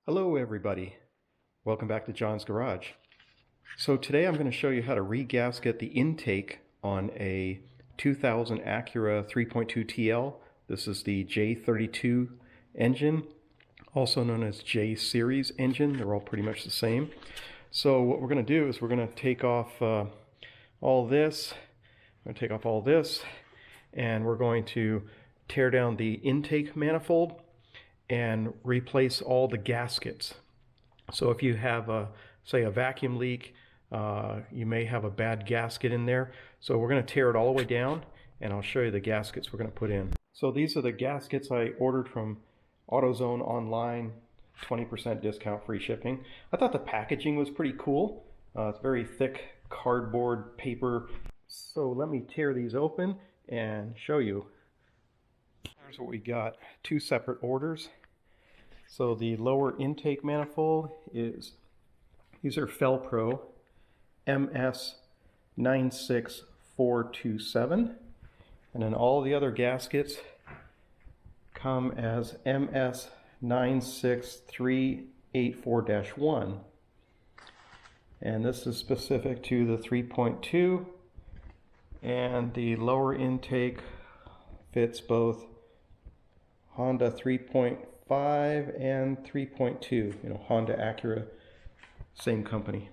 Hello everybody, welcome back to John's Garage. So today I'm going to show you how to re-gasket the intake on a 2000 Acura 3.2 TL. This is the J32 engine, also known as J series engine. They're all pretty much the same. So what we're going to do is we're going to take off all this. I'm going to take off all this, and we're going to tear down the intake manifold and replace all the gaskets. So if you have say a vacuum leak, you may have a bad gasket in there. So we're going to tear it all the way down, and I'll show you the gaskets we're going to put in. So these are the gaskets I ordered from AutoZone online, 20% discount, free shipping. I thought the packaging was pretty cool. It's very thick cardboard paper. So let me tear these open and show you. Here's what we got, two separate orders. So the lower intake manifold is, these are FelPro MS96427, and then all the other gaskets come as MS96384-1, and this is specific to the 3.2, and the lower intake fits both Honda 3.5 and 3.2, Honda, Acura, same company.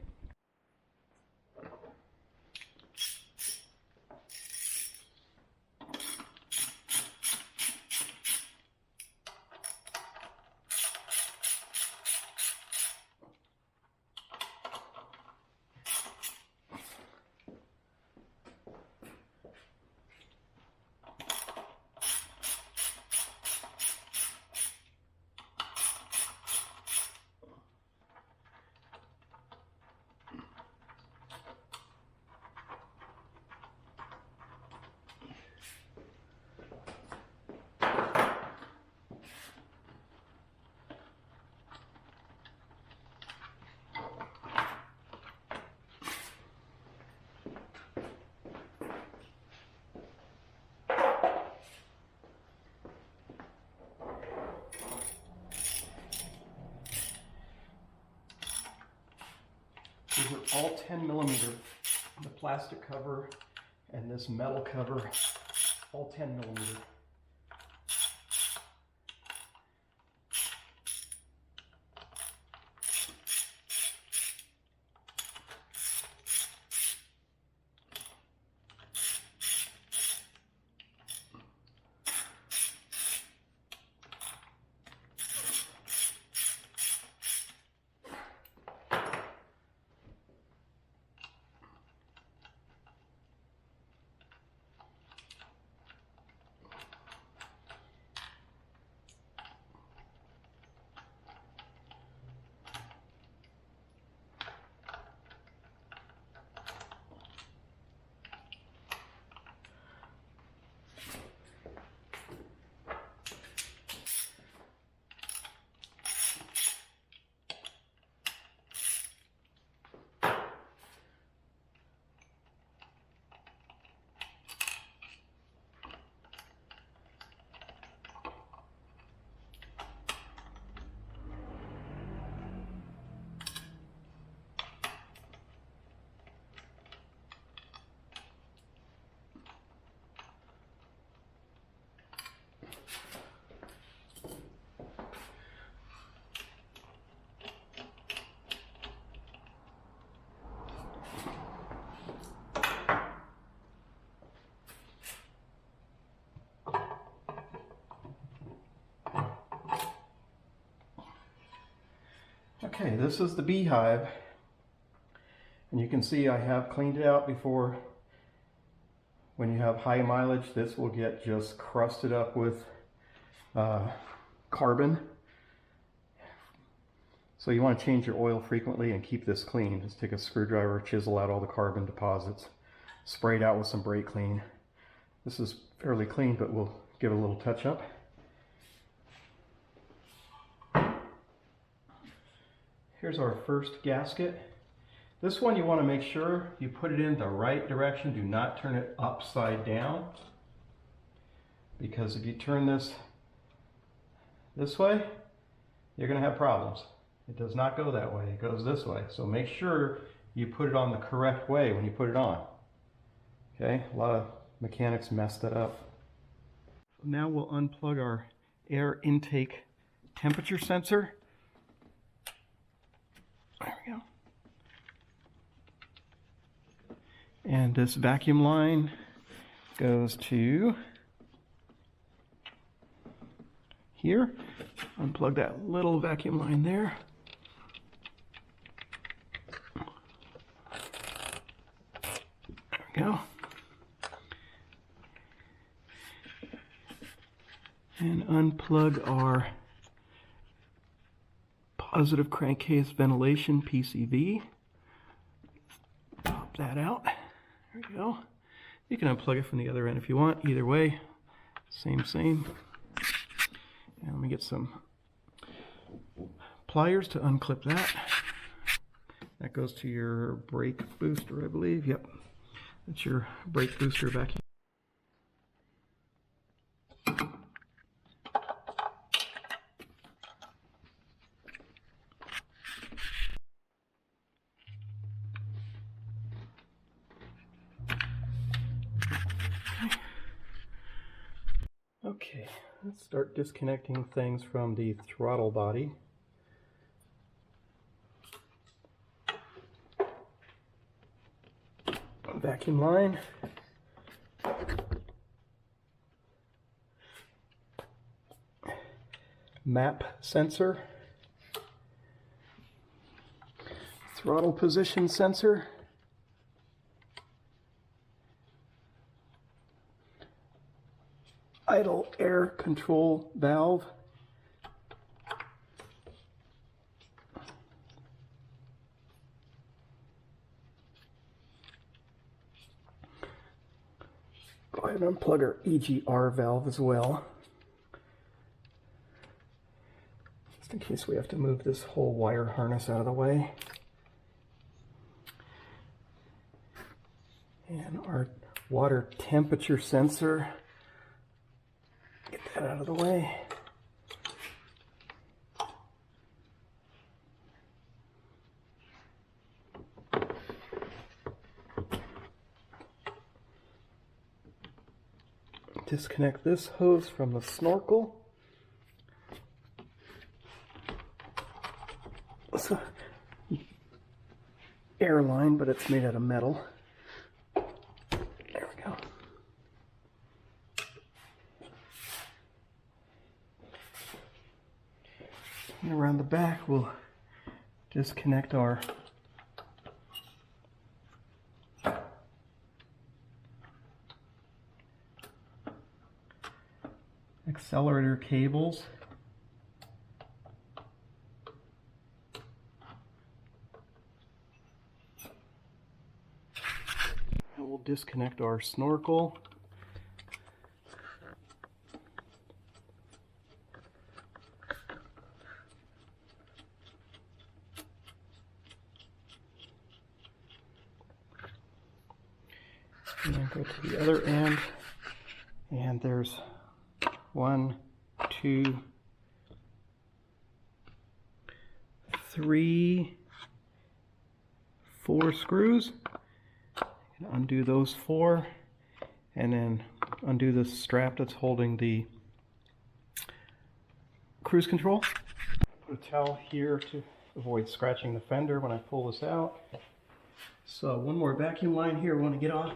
These are all 10 millimeter. The plastic cover and this metal cover, all 10 millimeter. Okay, this is the Beehive, and you can see I have cleaned it out before. When you have high mileage, this will get just crusted up with carbon. So you want to change your oil frequently and keep this clean. Just take a screwdriver, chisel out all the carbon deposits, spray it out with some brake clean. This is fairly clean, but we'll give it a little touch up. Here's our first gasket. This one you want to make sure you put it in the right direction. Do not turn it upside down, because if you turn this way, you're going to have problems. It does not go that way. It goes this way. So make sure you put it on the correct way when you put it on. Okay, a lot of mechanics mess that up. Now we'll unplug our air intake temperature sensor. There we go. And this vacuum line goes to here. Unplug that little vacuum line there. There we go. And unplug our positive crankcase ventilation PCV. Pop that out. There we go. You can unplug it from the other end if you want. Either way, same. And let me get some pliers to unclip that. That goes to your brake booster, I believe. Yep, that's your brake booster vacuum. Okay, let's start disconnecting things from the throttle body. Vacuum line. Map sensor. Throttle position sensor. Idle air control valve. Go ahead and unplug our EGR valve as well, just in case we have to move this whole wire harness out of the way. And our water temperature sensor. Get that out of the way. Disconnect this hose from the snorkel. It's a air line, but it's made out of metal. There we go. And around the back, we'll disconnect our accelerator cables. And we'll disconnect our snorkel. And then go to the other end, and there's 1, 2, 3, 4 screws. Undo those 4, and then undo the strap that's holding the cruise control. Put a towel here to avoid scratching the fender when I pull this out. So one more vacuum line here I want to get off,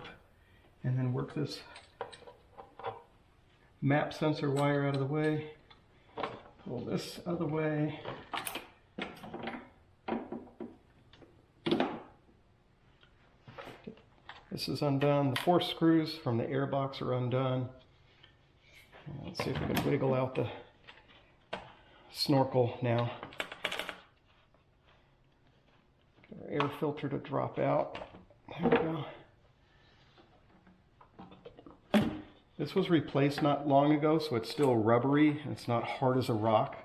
and then work this map sensor wire out of the way. Pull this out of the way. This is undone. The 4 screws from the air box are undone. Let's see if we can wiggle out the snorkel now. Get our air filter to drop out. There we go. This was replaced not long ago, so it's still rubbery and it's not hard as a rock.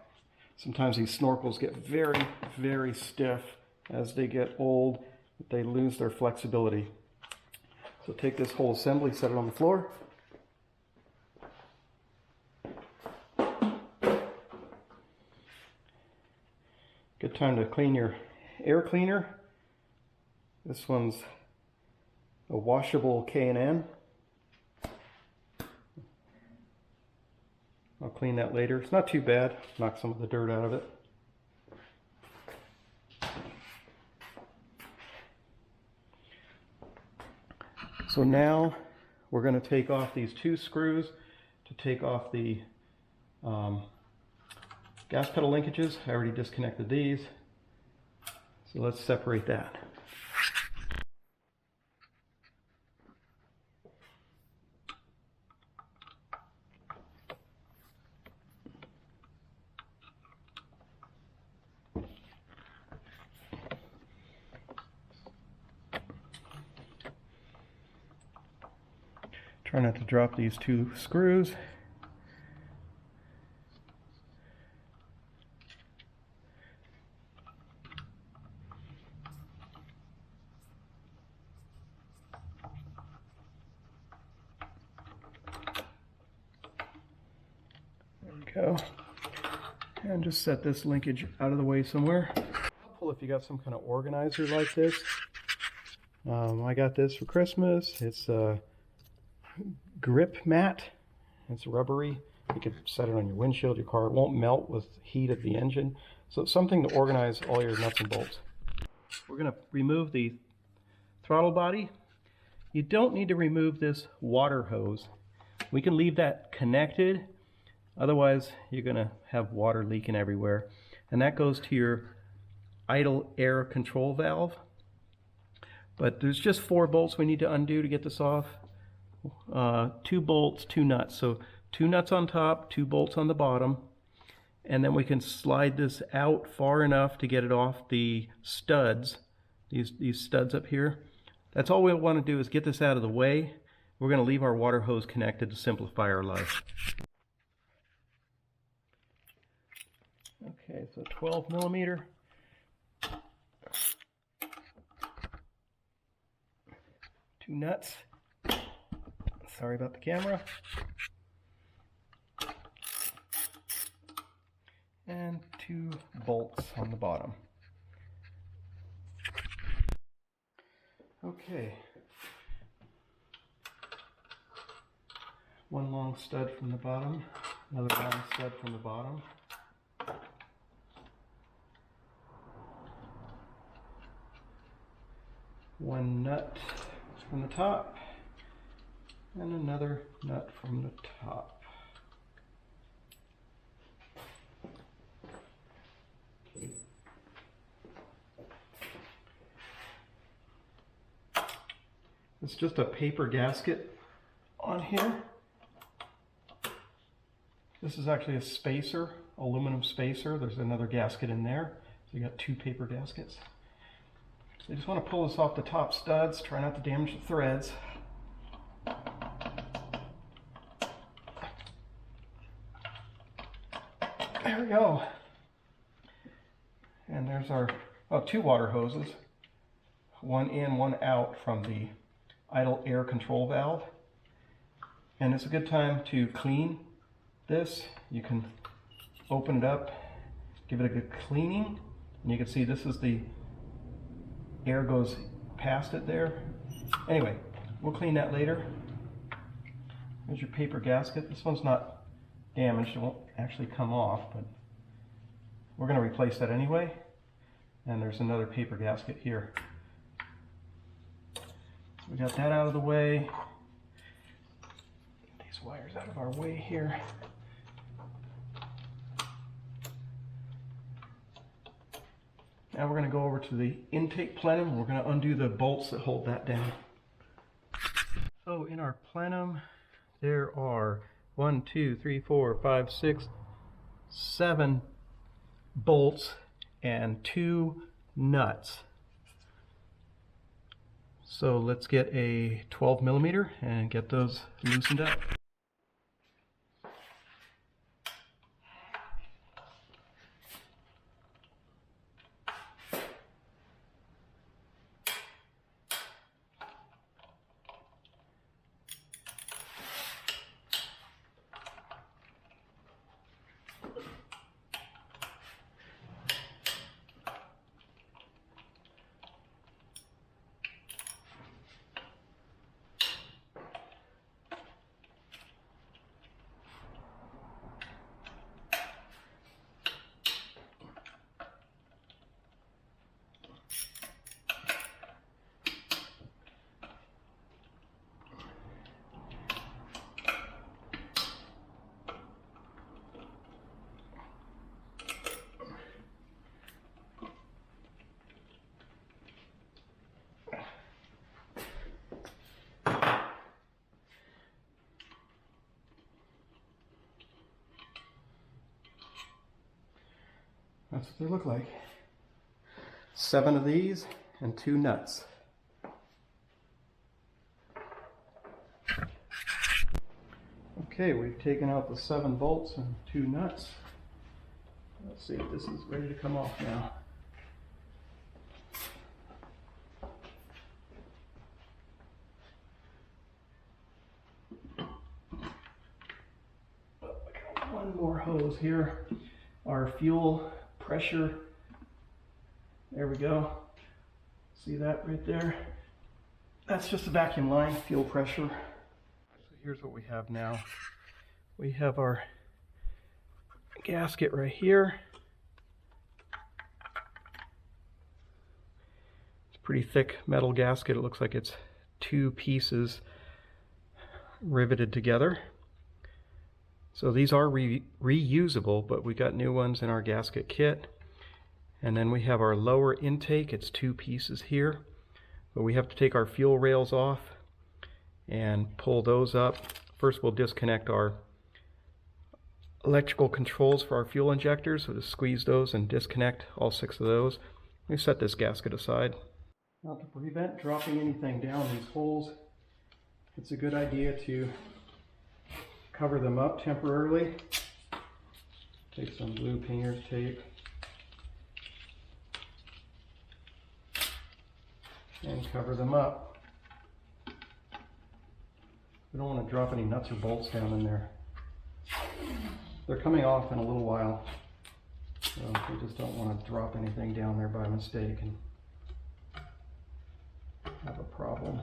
Sometimes these snorkels get very, very stiff as they get old. They lose their flexibility. So take this whole assembly, set it on the floor. Good time to clean your air cleaner. This one's a washable K&N. I'll clean that later. It's not too bad. Knock some of the dirt out of it. So now we're going to take off these two screws to take off the gas pedal linkages. I already disconnected these. So let's separate that. Try not to drop these two screws. There we go. And just set this linkage out of the way somewhere. Helpful if you got some kind of organizer like this. I got this for Christmas. It's a grip mat. It's rubbery. You could set it on your windshield, your car. It won't melt with heat of the engine. So it's something to organize all your nuts and bolts. We're going to remove the throttle body. You don't need to remove this water hose. We can leave that connected. Otherwise, you're going to have water leaking everywhere. And that goes to your idle air control valve. But there's just 4 bolts we need to undo to get this off. 2 bolts, 2 nuts. So 2 nuts on top, 2 bolts on the bottom. And then we can slide this out far enough to get it off the studs, these studs up here. That's all we want to do is get this out of the way. We're going to leave our water hose connected to simplify our life. Okay, so 12 millimeter. 2 nuts. Sorry about the camera. And 2 bolts on the bottom. Okay. 1 long stud from the bottom, another long stud from the bottom. One nut from the top, and another nut from the top. It's just a paper gasket on here. This is actually a spacer, aluminum spacer. There's another gasket in there. So you got 2 paper gaskets. So you just want to pull this off the top studs. Try not to damage the threads. There we go. And there's our 2 water hoses. 1 in, 1 out from the idle air control valve. And it's a good time to clean this. You can open it up, give it a good cleaning, and you can see this is the air goes past it there. Anyway, we'll clean that later. There's your paper gasket. This one's not damaged. It won't actually come off, but we're going to replace that anyway. And there's another paper gasket here. So we got that out of the way. Get these wires out of our way here. Now we're going to go over to the intake plenum. We're going to undo the bolts that hold that down. So in our plenum, there are 1, 2, 3, 4, 5, 6, 7 bolts and 2 nuts. So let's get a 12 millimeter and get those loosened up. That's what they look like. 7 of these and 2 nuts. Okay, we've taken out the 7 bolts and 2 nuts. Let's see if this is ready to come off now. One more hose here. Our fuel pressure. There we go. See that right there? That's just a vacuum line, fuel pressure. So here's what we have now. We have our gasket right here. It's a pretty thick metal gasket. It looks like it's 2 pieces riveted together. So these are reusable, but we got new ones in our gasket kit. And then we have our lower intake. It's 2 pieces here, but we have to take our fuel rails off and pull those up. First we'll disconnect our electrical controls for our fuel injectors. So just squeeze those and disconnect all 6 of those. Let me set this gasket aside. Now, to prevent dropping anything down these holes, it's a good idea to cover them up temporarily. Take some blue painter's tape and cover them up. We don't want to drop any nuts or bolts down in there. They're coming off in a little while, so we just don't want to drop anything down there by mistake and have a problem.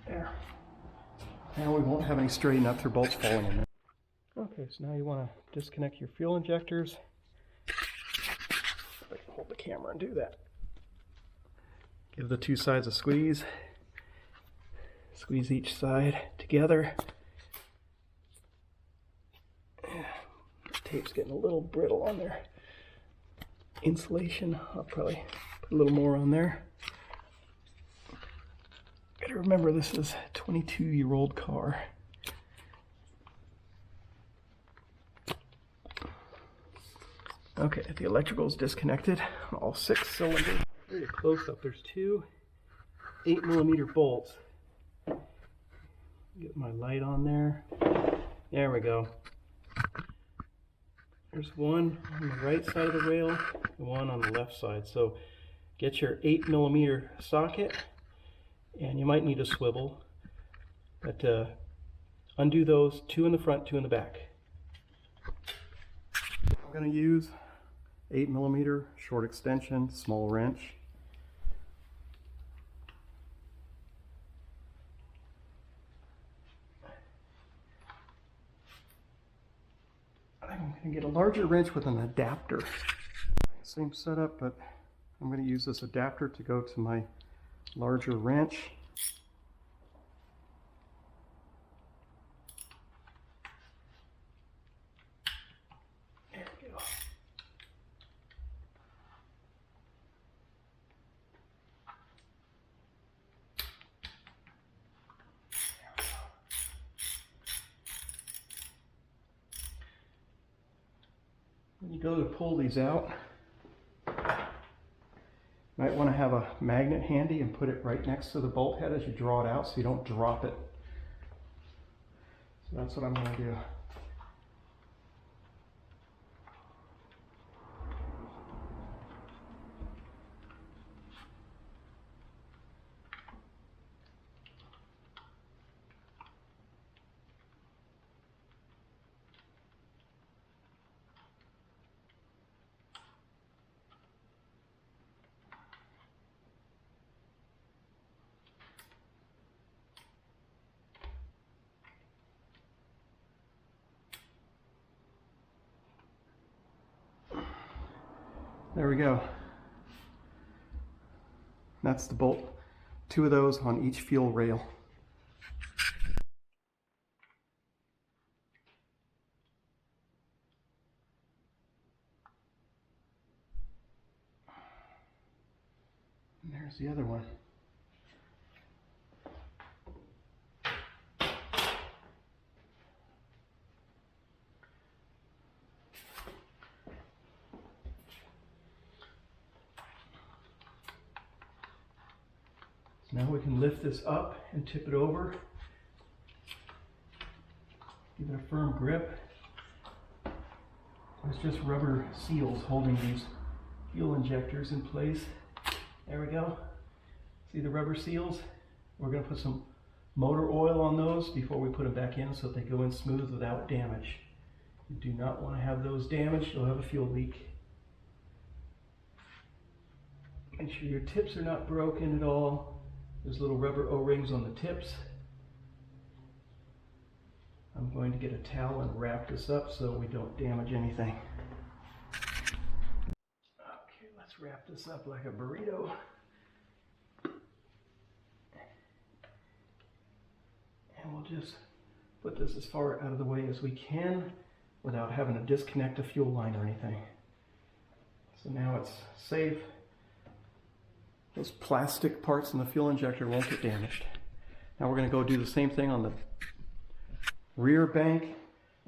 There. Now we won't have any stray nuts or bolts falling in there. Okay, so now you want to disconnect your fuel injectors. I can hold the camera and do that. Give the 2 sides a squeeze. Squeeze each side together. The tape's getting a little brittle on there. Insulation, I'll probably put a little more on there. Gotta remember, this is a 22-year-old car. Okay, the electrical's disconnected. All 6 cylinders. Very close up. There's 2 8mm bolts. Get my light on there. There we go. There's one on the right side of the rail and one on the left side. So get your 8mm socket. And you might need a swivel, but undo those, 2 in the front, 2 in the back. I'm going to use 8mm short extension, small wrench. I'm going to get a larger wrench with an adapter. Same setup, but I'm going to use this adapter to go to my larger wrench. There we go. When you go to pull these out, might want to have a magnet handy and put it right next to the bolt head as you draw it out so you don't drop it. So that's what I'm going to do. There we go. That's the bolt. 2 of those on each fuel rail. And there's the other one. Now we can lift this up and tip it over. Give it a firm grip. There's just rubber seals holding these fuel injectors in place. There we go. See the rubber seals? We're going to put some motor oil on those before we put them back in so that they go in smooth without damage. You do not want to have those damaged. You'll have a fuel leak. Make sure your tips are not broken at all. There's little rubber O-rings on the tips. I'm going to get a towel and wrap this up so we don't damage anything. Okay, let's wrap this up like a burrito. And we'll just put this as far out of the way as we can without having to disconnect a fuel line or anything. So now it's safe. Those plastic parts in the fuel injector won't get damaged. Now we're going to go do the same thing on the rear bank.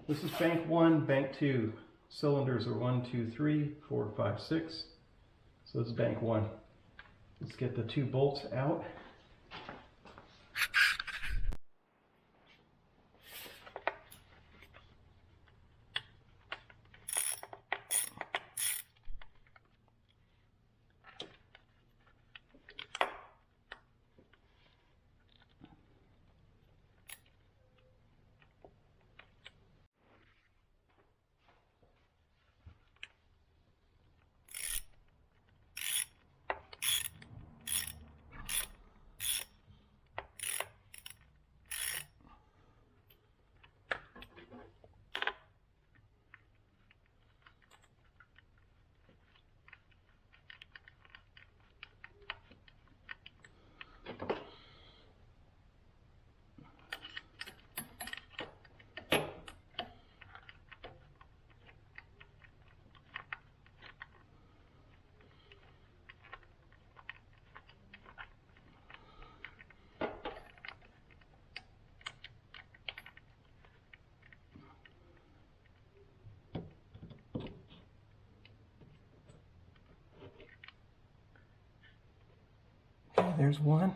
This is bank 1, bank 2. Cylinders are 1, 2, 3, 4, 5, 6. So this is bank 1. Let's get the 2 bolts out. Okay, there's one.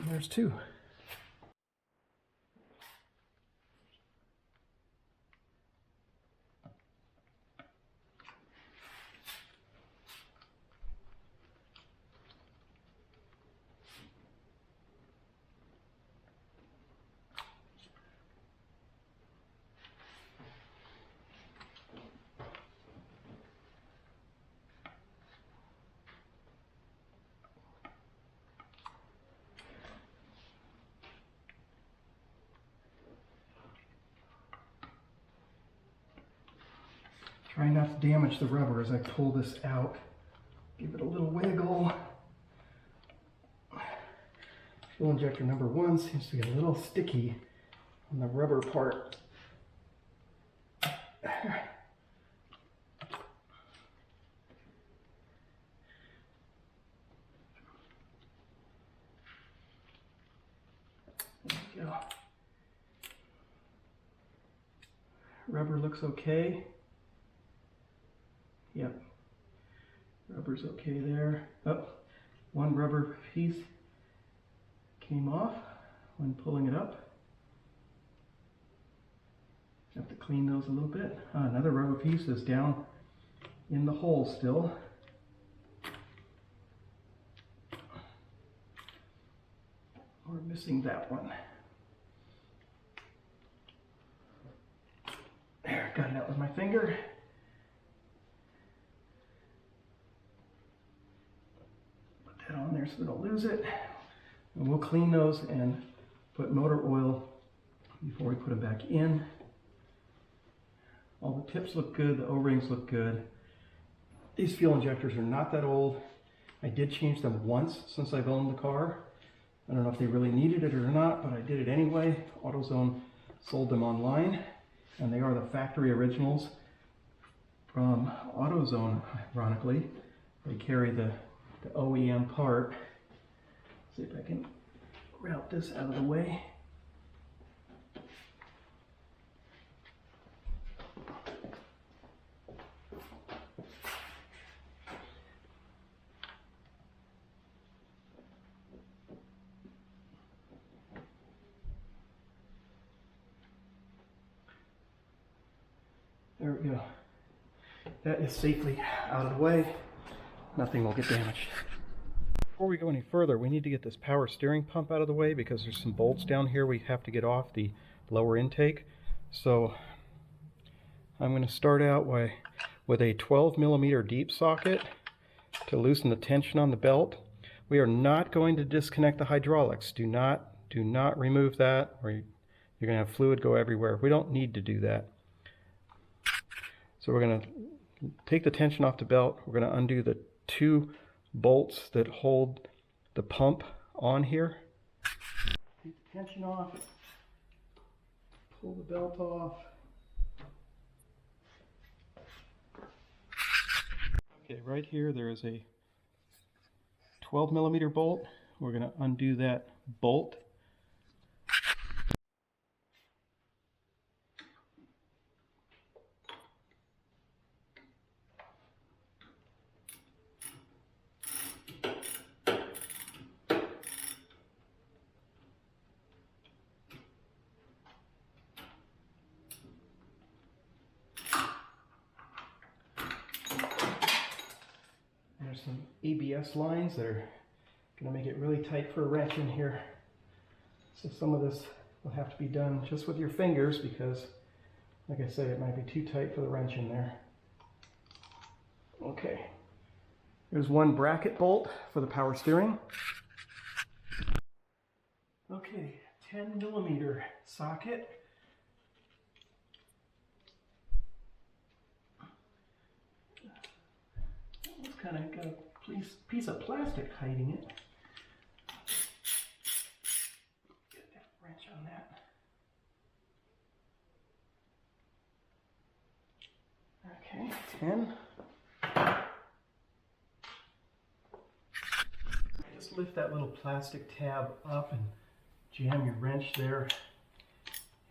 There's 2. Try not to damage the rubber as I pull this out. Give it a little wiggle. Fuel injector number 1 seems to be a little sticky on the rubber part. There we go. Rubber looks okay. Yep, rubber's okay there. Oh, one rubber piece came off when pulling it up. Have to clean those a little bit. Another rubber piece is down in the hole still. we're missing that one. There, got it out with my finger. Put that on there so we don't lose it. And we'll clean those and put motor oil before we put them back in. All the tips look good, the O-rings look good. These fuel injectors are not that old. I did change them once since I've owned the car. I don't know if they really needed it or not, but I did it anyway. AutoZone sold them online, and they are the factory originals from AutoZone, ironically. They carry the OEM part. See if I can route this out of the way. There we go. That is safely out of the way. Nothing will get damaged. Before we go any further, we need to get this power steering pump out of the way because there's some bolts down here we have to get off the lower intake. So I'm going to start out with a 12mm deep socket to loosen the tension on the belt. We are not going to disconnect the hydraulics. Do not remove that, or you're going to have fluid go everywhere. We don't need to do that. So we're going to take the tension off the belt. We're going to undo the 2 bolts that hold the pump on here. Take the tension off. Pull the belt off. Okay, right here there is a 12mm bolt. We're going to undo that bolt. There's some ABS lines that are going to make it really tight for a wrench in here. So some of this will have to be done just with your fingers because, like I said, it might be too tight for the wrench in there. Okay, there's one bracket bolt for the power steering. Okay, 10mm socket. It's kind of got a piece of plastic hiding it. Get that wrench on that. Okay, 10. Just lift that little plastic tab up and jam your wrench there,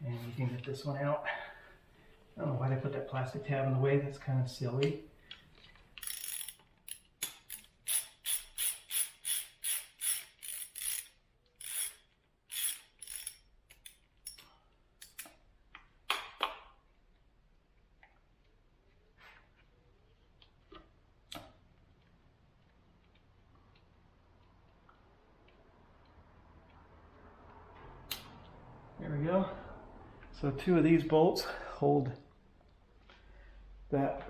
and you can get this one out. I don't know why they put that plastic tab in the way. That's kind of silly. There we go. So 2 of these bolts hold that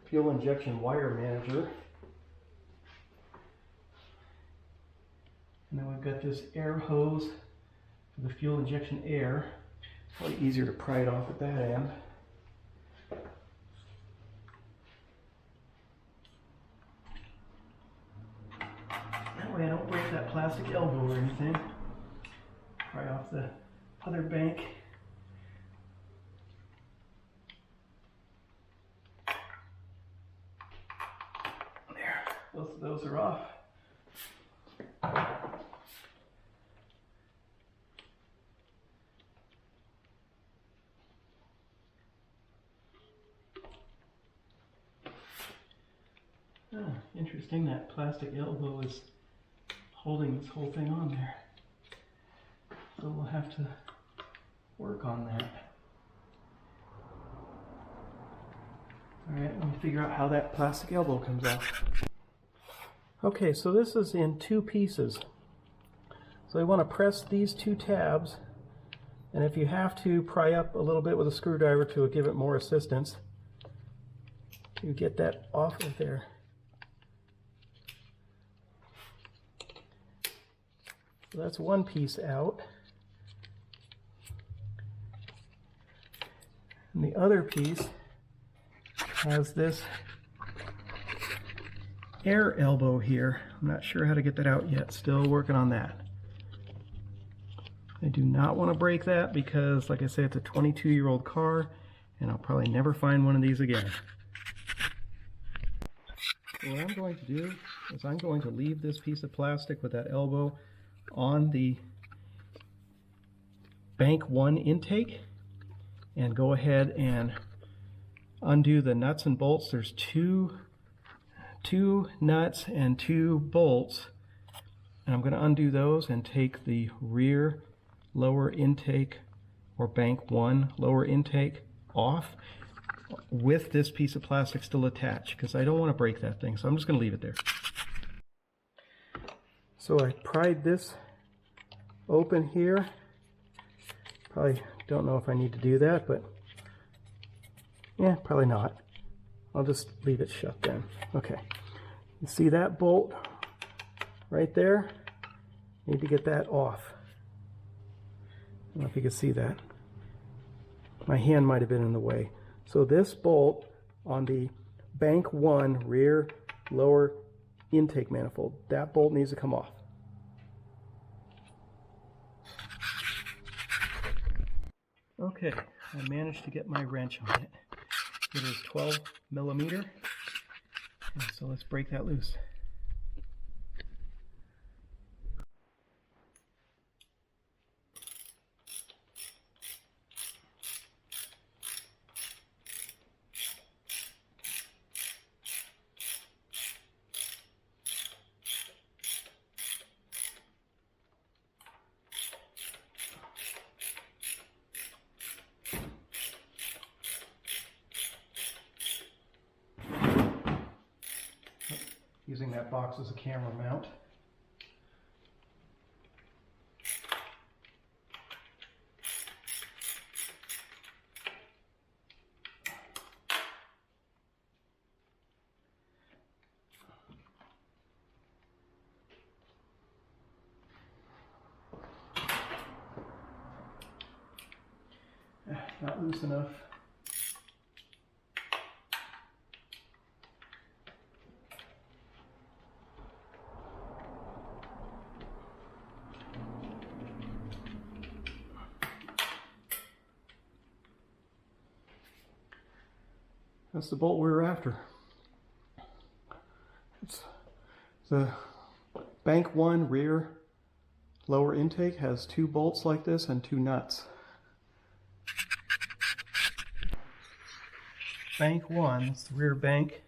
fuel injection wire manager. And then we've got this air hose for the fuel injection air. Probably easier to pry it off at that end. That way I don't break that plastic elbow or anything. Pry off the other bank. There, both of those are off. Interesting, that plastic elbow is holding this whole thing on there. So we'll have to work on that. Alright, let me figure out how that plastic elbow comes off. Okay, so this is in 2 pieces. So we want to press these two tabs, and if you have to pry up a little bit with a screwdriver to give it more assistance, you get that off of there. So that's one piece out. And the other piece has this air elbow here. I'm not sure how to get that out yet. Still working on that. I do not want to break that because, like I said, it's a 22-year-old car, and I'll probably never find one of these again. So what I'm going to do is I'm going to leave this piece of plastic with that elbow on the bank 1 intake and go ahead and undo the nuts and bolts. There's two nuts and 2 bolts, and I'm going to undo those and take the rear lower intake, or bank 1 lower intake, off with this piece of plastic still attached, because I don't want to break that thing, so I'm just going to leave it there. So I pried this open here. Probably don't know if I need to do that, but yeah, probably not. I'll just leave it shut then. Okay, you see that bolt right there? Need to get that off. I don't know if you can see that. My hand might have been in the way. So this bolt on the bank 1 rear lower intake manifold, that bolt needs to come off. Okay, I managed to get my wrench on it. It is 12 millimeter. And so let's break that loose. Using that box as a camera mount. Not loose enough. That's the bolt we were after. It's the bank 1 rear lower intake has 2 bolts like this and 2 nuts. Bank 1, that's the rear bank.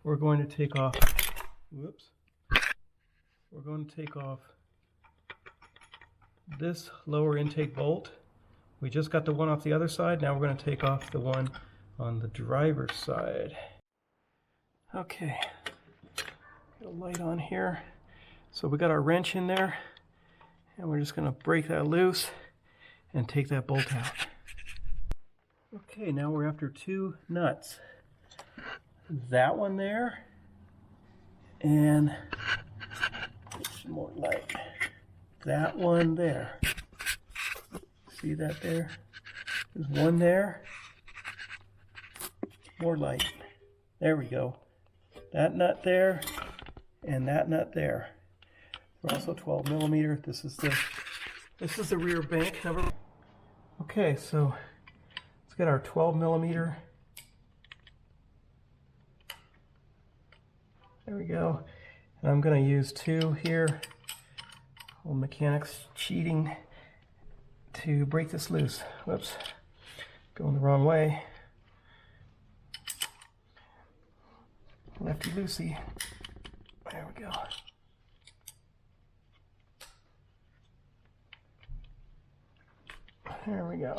We're going to take off, whoops, we're going to take off this lower intake bolt. We just got the one off the other side. Now we're going to take off the one on the driver's side. Okay, get a light on here. So we got our wrench in there, and we're just going to break that loose and take that bolt out. Okay, now we're after 2 nuts. That one there, and some more light. That one there. See that there? There's one there. More light. There we go. That nut there, and that nut there. They're also 12 millimeter. This is the rear bank number. Okay, so let's get our 12 millimeter. There we go. And I'm going to use 2 here. Old mechanics cheating to break this loose. Whoops, going the wrong way. Lefty loosey. There we go. There we go.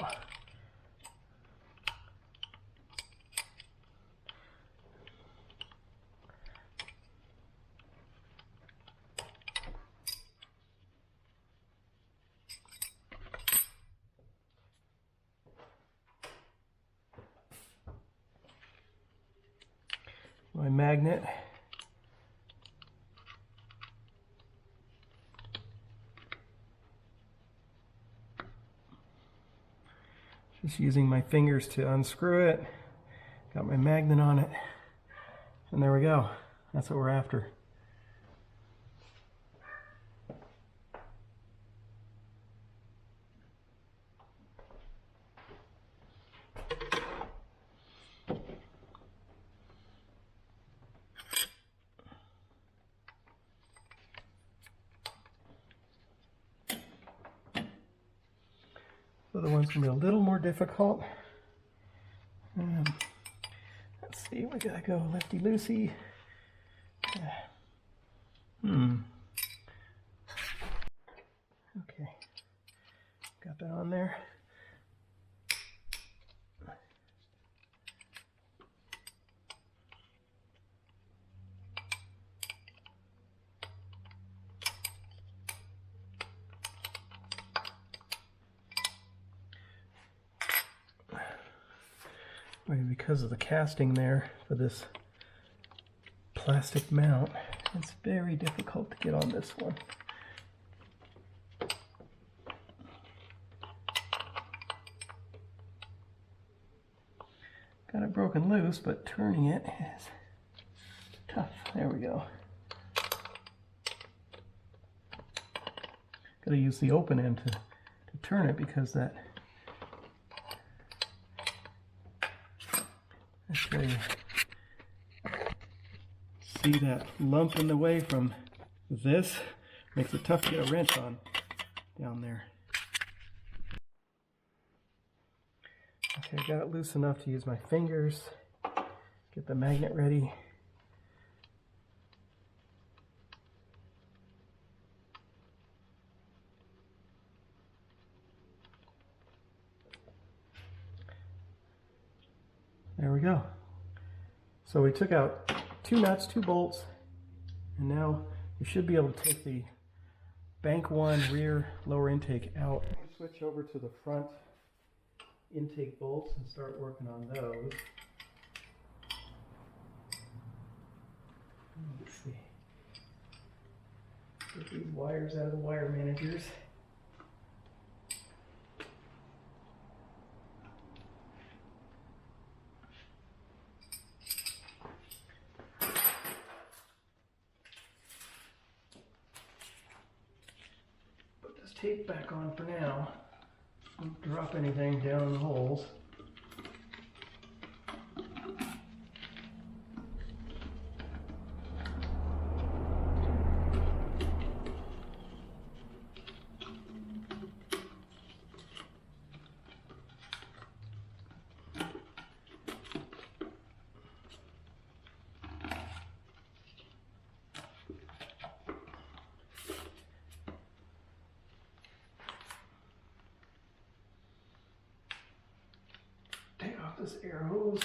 my magnet. Just using my fingers to unscrew it. Got my magnet on it. And there we go. That's what we're after. The other one's going to be a little more difficult. Let's see, we gotta go lefty-loosey. Okay, got that on there. Because of the casting there for this plastic mount, it's very difficult to get on this one. Got it broken loose, but turning it is tough. There we go. Got to use the open end to turn it because that see that lump in the way from this makes it tough to get a wrench on down there. Okay, I got it loose enough to use my fingers, get the magnet ready. There we go. So we took out 2 nuts, 2 bolts, and now you should be able to take the bank 1 rear lower intake out. Switch over to the front intake bolts and start working on those. Let's see. Get these wires out of the wire managers. Tape back on for now. Don't drop anything down in the holes. This air hose.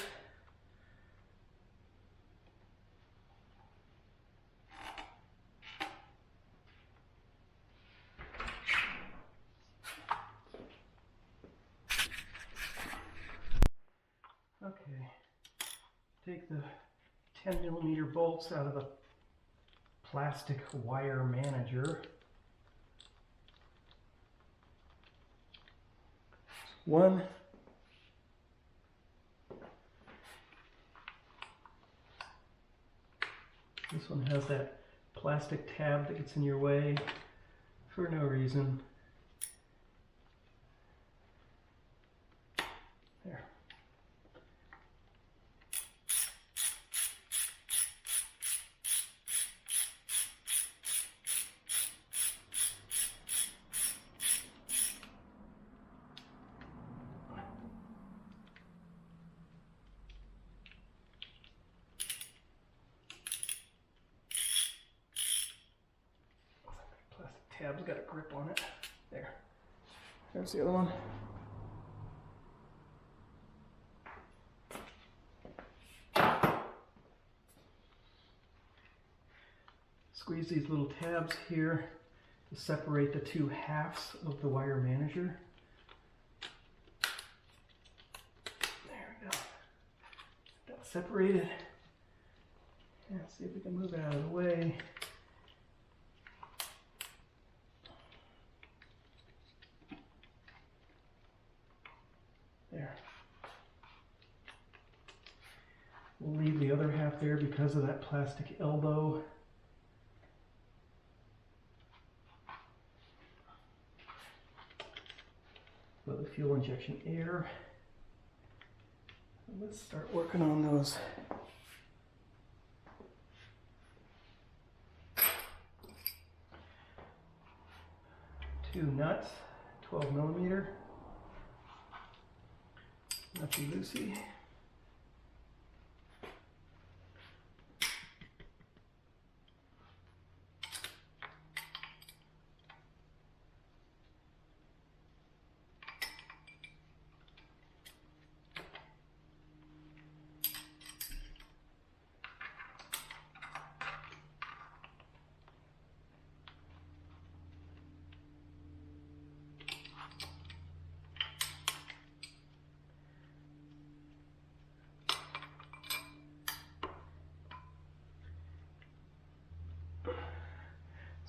Okay, take the 10mm bolts out of the plastic wire manager. One. This one has that plastic tab that gets in your way for no reason. There. Tab's got a grip on it. There. There's the other one. Squeeze these little tabs here to separate the 2 halves of the wire manager. There we go. That's separated. Let's see if we can move it out of the way. There. We'll leave the other half there because of that plastic elbow. For the fuel injection air. Let's start working on those. Two nuts, 12 millimeter. Nutsy loosey.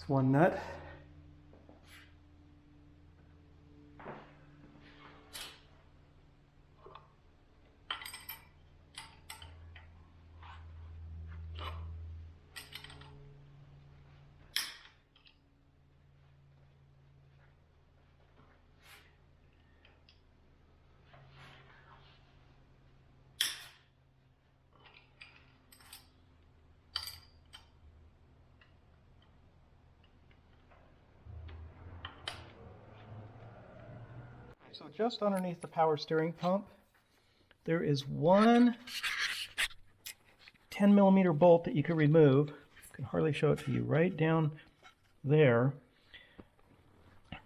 One nut. So just underneath the power steering pump, there is one 10 millimeter bolt that you can remove. I can hardly show it to you. Right down there.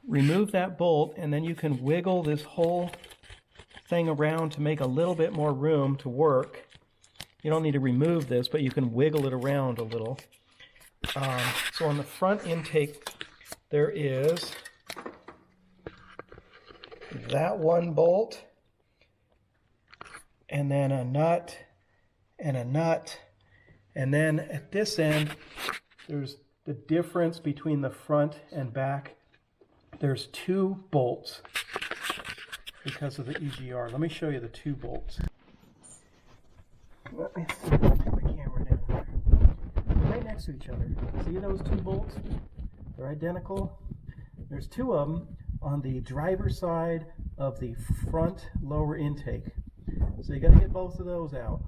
Remove that bolt, and then you can wiggle this whole thing around to make a little bit more room to work. You don't need to remove this, but you can wiggle it around a little. So on the front intake, there is that one bolt, and then a nut, and a nut, and then at this end there's the difference between the front and back. There's two bolts because of the EGR. Let me show you the two bolts. Let me see if I can put my camera down there. They're right next to each other. See those two bolts? They're identical. There's two of them on the driver's side of the front lower intake. So you got to get both of those out.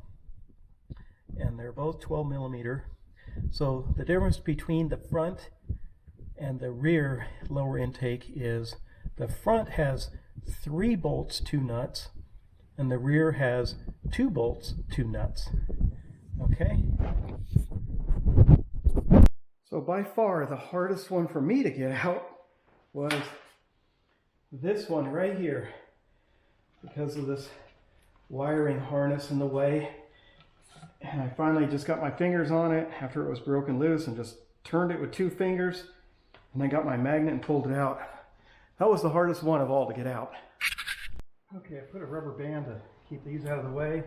And they're both 12 millimeter. So the difference between the front and the rear lower intake is the front has 3 bolts, 2 nuts, and the rear has 2 bolts, 2 nuts. Okay? So by far the hardest one for me to get out was this one right here, because of this wiring harness in the way. And I finally just got my fingers on it after it was broken loose and just turned it with 2 fingers, and then got my magnet and pulled it out. That was the hardest one of all to get out. Okay, I put a rubber band to keep these out of the way.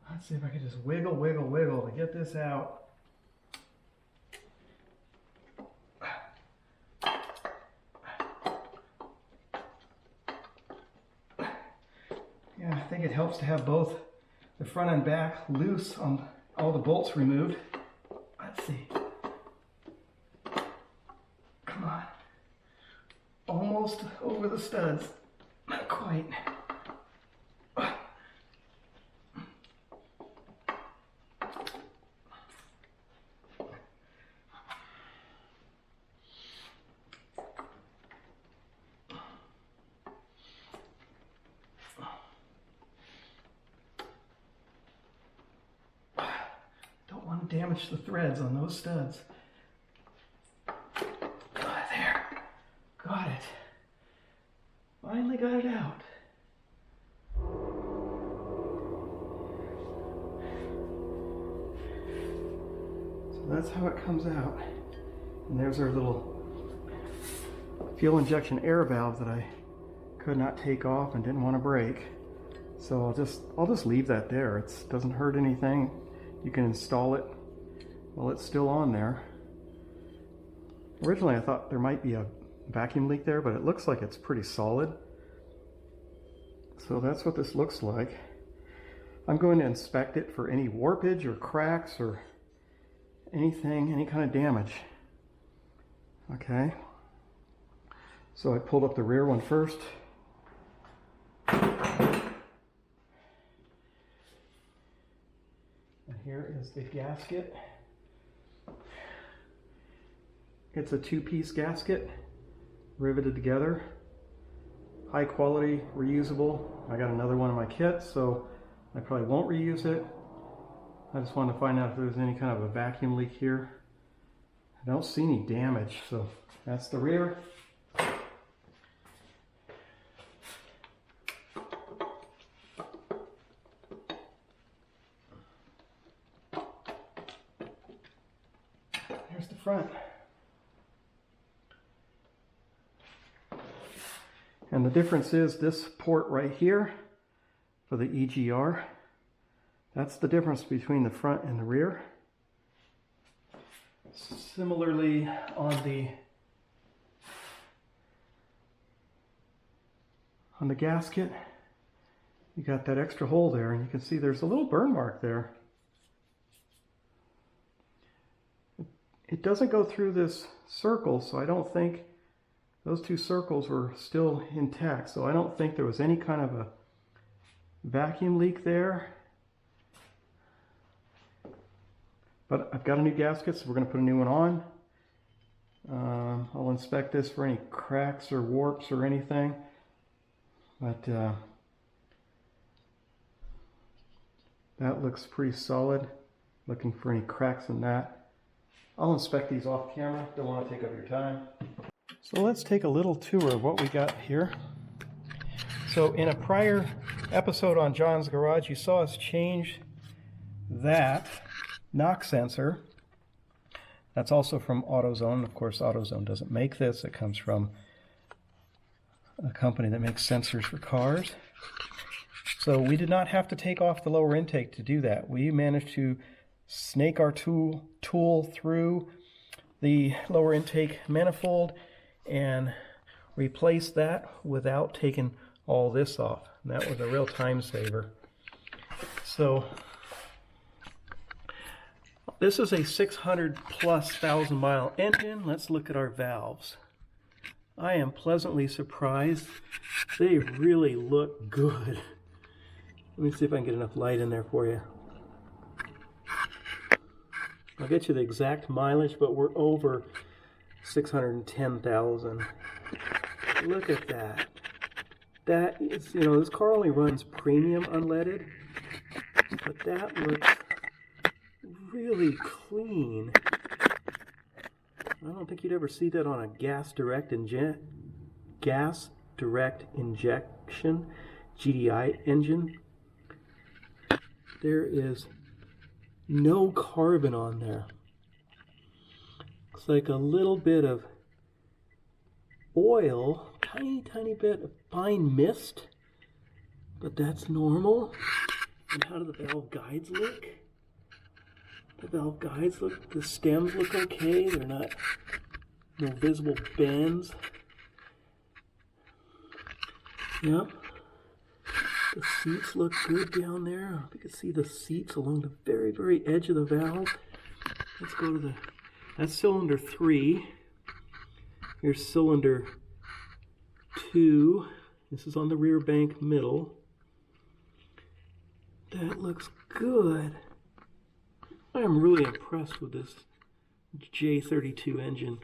Let's see if I can just wiggle, wiggle, wiggle to get this out. Yeah, I think it helps to have both the front and back loose on all the bolts removed. Let's see. Come on. Almost over the studs. Not quite. Damage the threads on those studs. There. Got it. Finally got it out. So that's how it comes out. And there's our little fuel injection air valve that I could not take off and didn't want to break. So I'll just leave that there. It doesn't hurt anything. You can install it Well, it's still on there. Originally I thought there might be a vacuum leak there, but it looks like it's pretty solid. So that's what this looks like. I'm going to inspect it for any warpage or cracks or anything, any kind of damage. Okay. So I pulled up the rear one first. And here is the gasket. It's a two-piece gasket, riveted together. High quality, reusable. I got another one in my kit, so I probably won't reuse it. I just wanted to find out if there's any kind of a vacuum leak here. I don't see any damage, so that's the rear. Here's the front. And the difference is this port right here for the EGR. That's the difference between the front and the rear. Similarly on the gasket, you got that extra hole there, and you can see there's a little burn mark there. It doesn't go through this circle, so I don't think those two circles were still intact, so I don't think there was any kind of a vacuum leak there. But I've got a new gasket, so we're going to put a new one on. I'll inspect this for any cracks or warps or anything. But that looks pretty solid. Looking for any cracks in that. I'll inspect these off camera. Don't want to take up your time. So let's take a little tour of what we got here. So in a prior episode on John's Garage, you saw us change that knock sensor. That's also from AutoZone. Of course, AutoZone doesn't make this. It comes from a company that makes sensors for cars. So we did not have to take off the lower intake to do that. We managed to snake our tool through the lower intake manifold and replace that without taking all this off. And that was a real time saver. So this is a 600+ mile engine. Let's look at our valves. I am pleasantly surprised. They really look good. Let me see if I can get enough light in there for you. I'll get you the exact mileage, but we're over 610,000. Look at that. That is, you know, this car only runs premium unleaded, but that looks really clean. I don't think you'd ever see that on a gas direct injection GDI engine. There is no carbon on there. Looks like a little bit of oil, tiny bit of fine mist, but that's normal. And how do the valve guides look? The valve guides look, the stems look okay. They're not, no visible bends. Yep. The seats look good down there. You can see the seats along the very edge of the valve. Let's go to that's cylinder 3. Here's cylinder 2. This is on the rear bank middle. That looks good. I am really impressed with this J32 engine.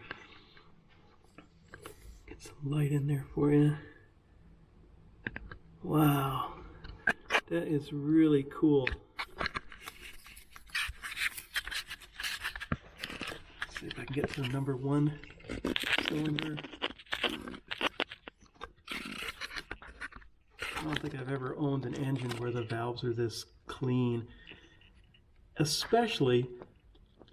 Get some light in there for you. Wow, that is really cool. Let's see if I can get to the number 1 cylinder. I don't think I've ever owned an engine where the valves are this clean. Especially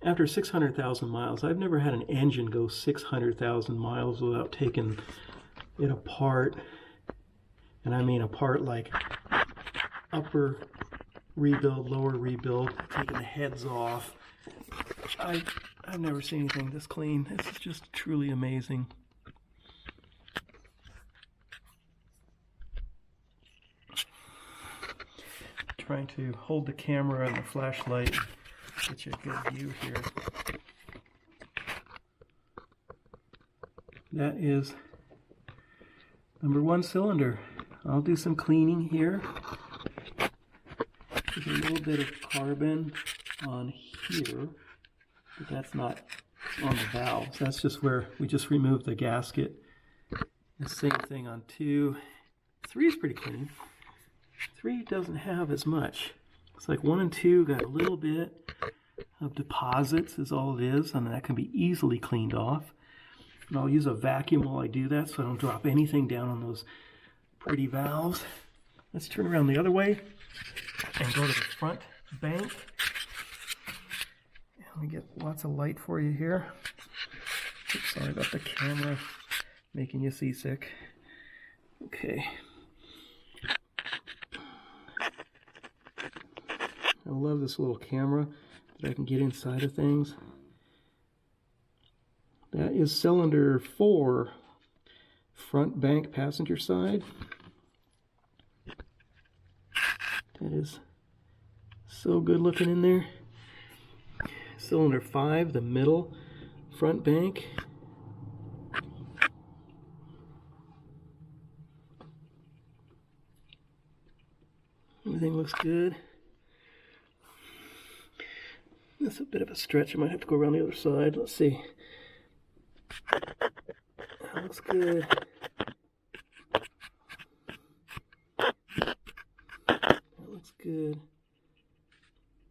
after 600,000 miles. I've never had an engine go 600,000 miles without taking it apart. And I mean apart like upper rebuild, lower rebuild, taking the heads off, I've never seen anything this clean. This is just truly amazing. Trying to hold the camera and the flashlight, get you a good view here. That is #1 cylinder. I'll do some cleaning here. There's a little bit of carbon on here, but that's not on the valves. That's just where we just removed the gasket. The same thing on 2. 3 is pretty clean. 3 doesn't have as much. It's like 1 and 2 got a little bit of deposits is all it is, and that can be easily cleaned off. And I'll use a vacuum while I do that so I don't drop anything down on those pretty valves. Let's turn around the other way and go to the front bank. Let me get lots of light for you here. Oops, sorry about the camera making you seasick. Okay. I love this little camera that I can get inside of things. That is cylinder 4, front bank passenger side. That is so good looking in there. Cylinder 5, the middle front bank. Everything looks good. That's a bit of a stretch. I might have to go around the other side. Let's see. That looks good. That looks good.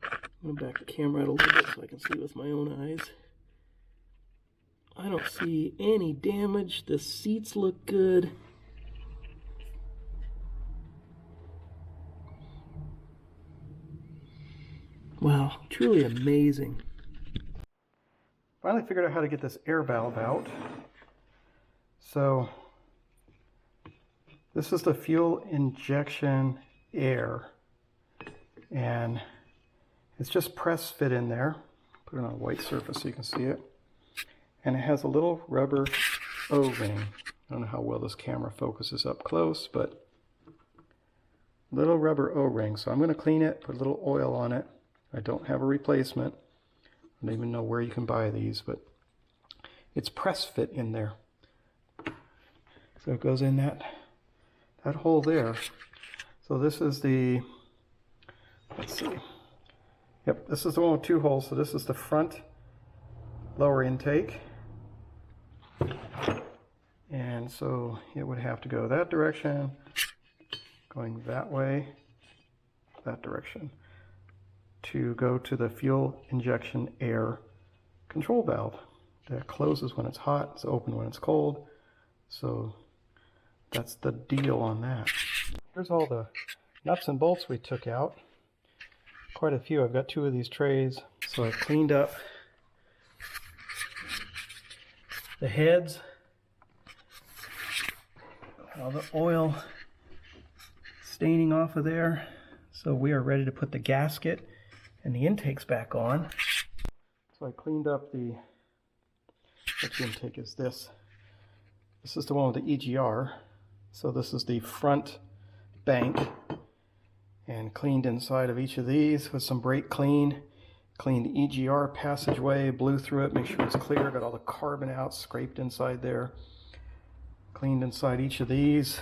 I'm going to back the camera out a little bit so I can see with my own eyes. I don't see any damage. The seats look good. Wow, truly amazing. Finally figured out how to get this air valve out. So this is the fuel injection air, and it's just press fit in there. Put it on a white surface so you can see it. And it has a little rubber O-ring. I don't know how well this camera focuses up close, but little rubber O-ring. So I'm going to clean it, put a little oil on it. I don't have a replacement. I don't even know where you can buy these, but it's press fit in there. So it goes in that hole there. So this is the, let's see. Yep, this is the one with 2 holes. So this is the front lower intake. And so it would have to go that direction, going that way, that direction, to go to the fuel injection air control valve. That closes when it's hot, it's open when it's cold. So that's the deal on that. Here's all the nuts and bolts we took out. Quite a few. I've got 2 of these trays. So I cleaned up the heads, all the oil staining off of there. So we are ready to put the gasket and the intakes back on. So I cleaned up the, which intake is this? This is the one with the EGR. So this is the front bank, and cleaned inside of each of these with some brake clean. Cleaned the EGR passageway, blew through it, make sure it's clear, got all the carbon out, scraped inside there. Cleaned inside each of these.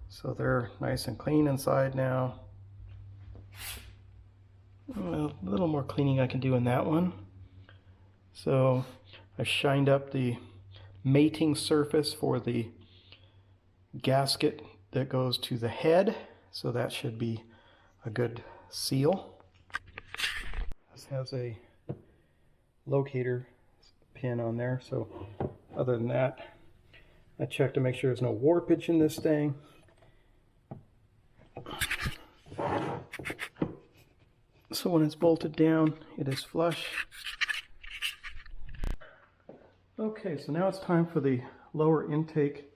So they're nice and clean inside now. A little more cleaning I can do in that one. So I've shined up the mating surface for the gasket that goes to the head. So that should be a good seal. This has a locator pin on there. So other than that, I checked to make sure there's no warpage in this thing. So when it's bolted down, it is flush. Okay, so now it's time for the lower intake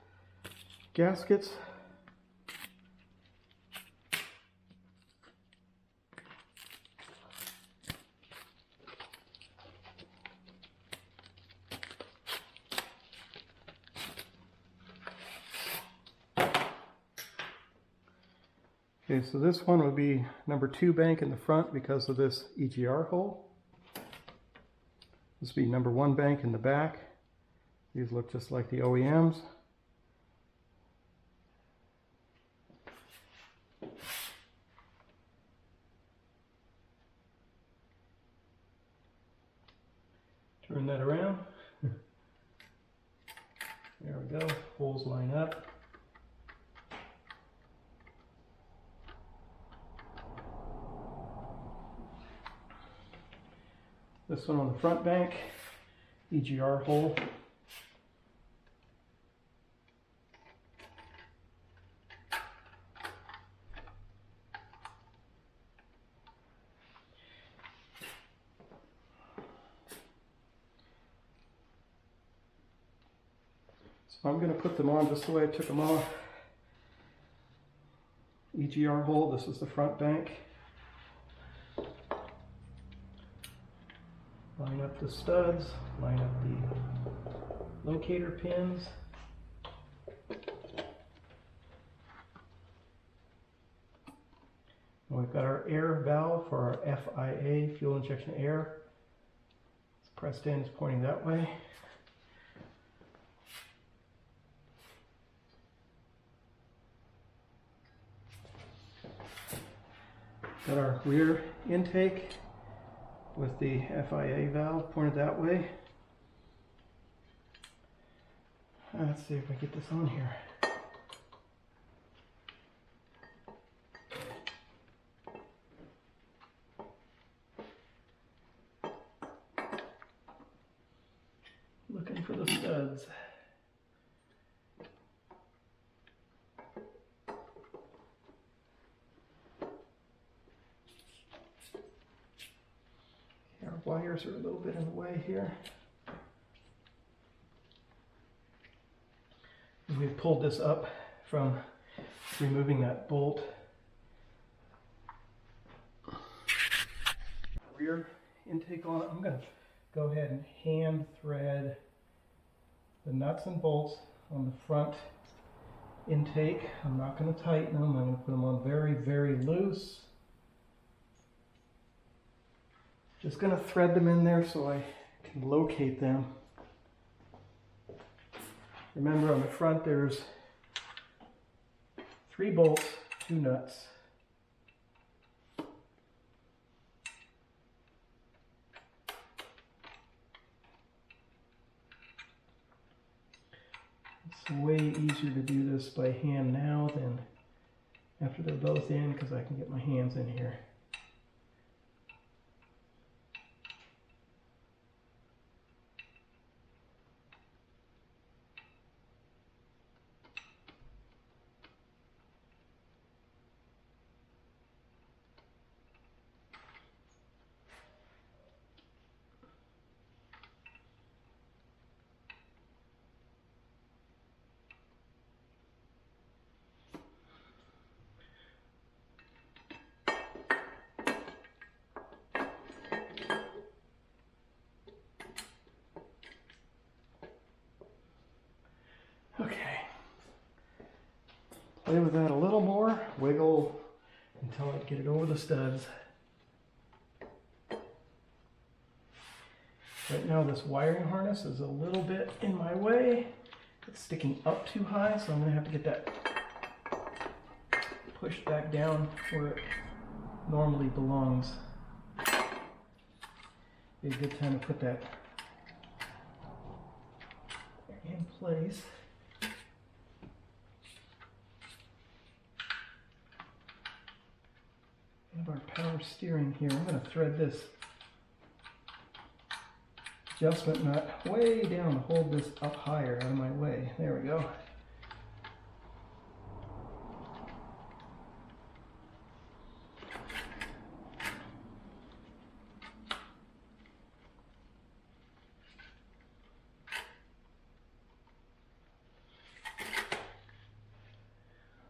gaskets. Okay, so this one would be number 2 bank in the front because of this EGR hole. This would be number 1 bank in the back. These look just like the OEMs. Turn that around. There we go, holes line up. This one on the front bank, EGR hole. So I'm going to put them on just the way I took them off. EGR hole, this is the front bank. Line up the studs, line up the locator pins. And we've got our air valve for our FIA, fuel injection air. It's pressed in, it's pointing that way. Got our rear intake with the FIA valve pointed that way. Let's see if I get this on here. Looking for the studs. Our wires are a little bit in the way here. We've pulled this up from removing that bolt. Rear intake on it. I'm going to go ahead and hand thread the nuts and bolts on the front intake. I'm not going to tighten them. I'm going to put them on very, very loose. Just going to thread them in there so I can locate them. Remember, on the front there's 3 bolts, 2 nuts. It's way easier to do this by hand now than after they're both in, because I can get my hands in here. Okay, play with that a little more, wiggle until I get it over the studs. Right now this wiring harness is a little bit in my way. It's sticking up too high, so I'm going to have to get that pushed back down where it normally belongs. Be a good time to put that in place. Have our power steering here. I'm going to thread this adjustment nut way down to hold this up higher out of my way. There we go.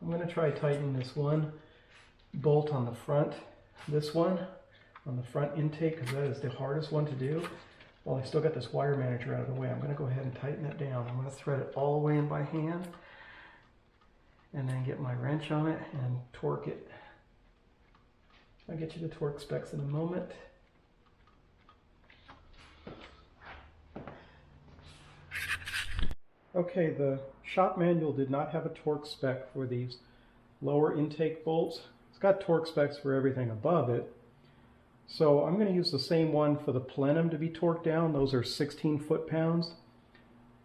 I'm going to try tightening this one bolt on the front, this one on the front intake, because that is the hardest one to do. Well, I still got this wire manager out of the way. I'm going to go ahead and tighten it down. I'm going to thread it all the way in by hand and then get my wrench on it and torque it I'll get you the torque specs in a moment. Okay, the shop manual did not have a torque spec for these lower intake bolts. It's got torque specs for everything above it. So I'm going to use the same one for the Plenum to be torqued down. Those are 16 foot-pounds.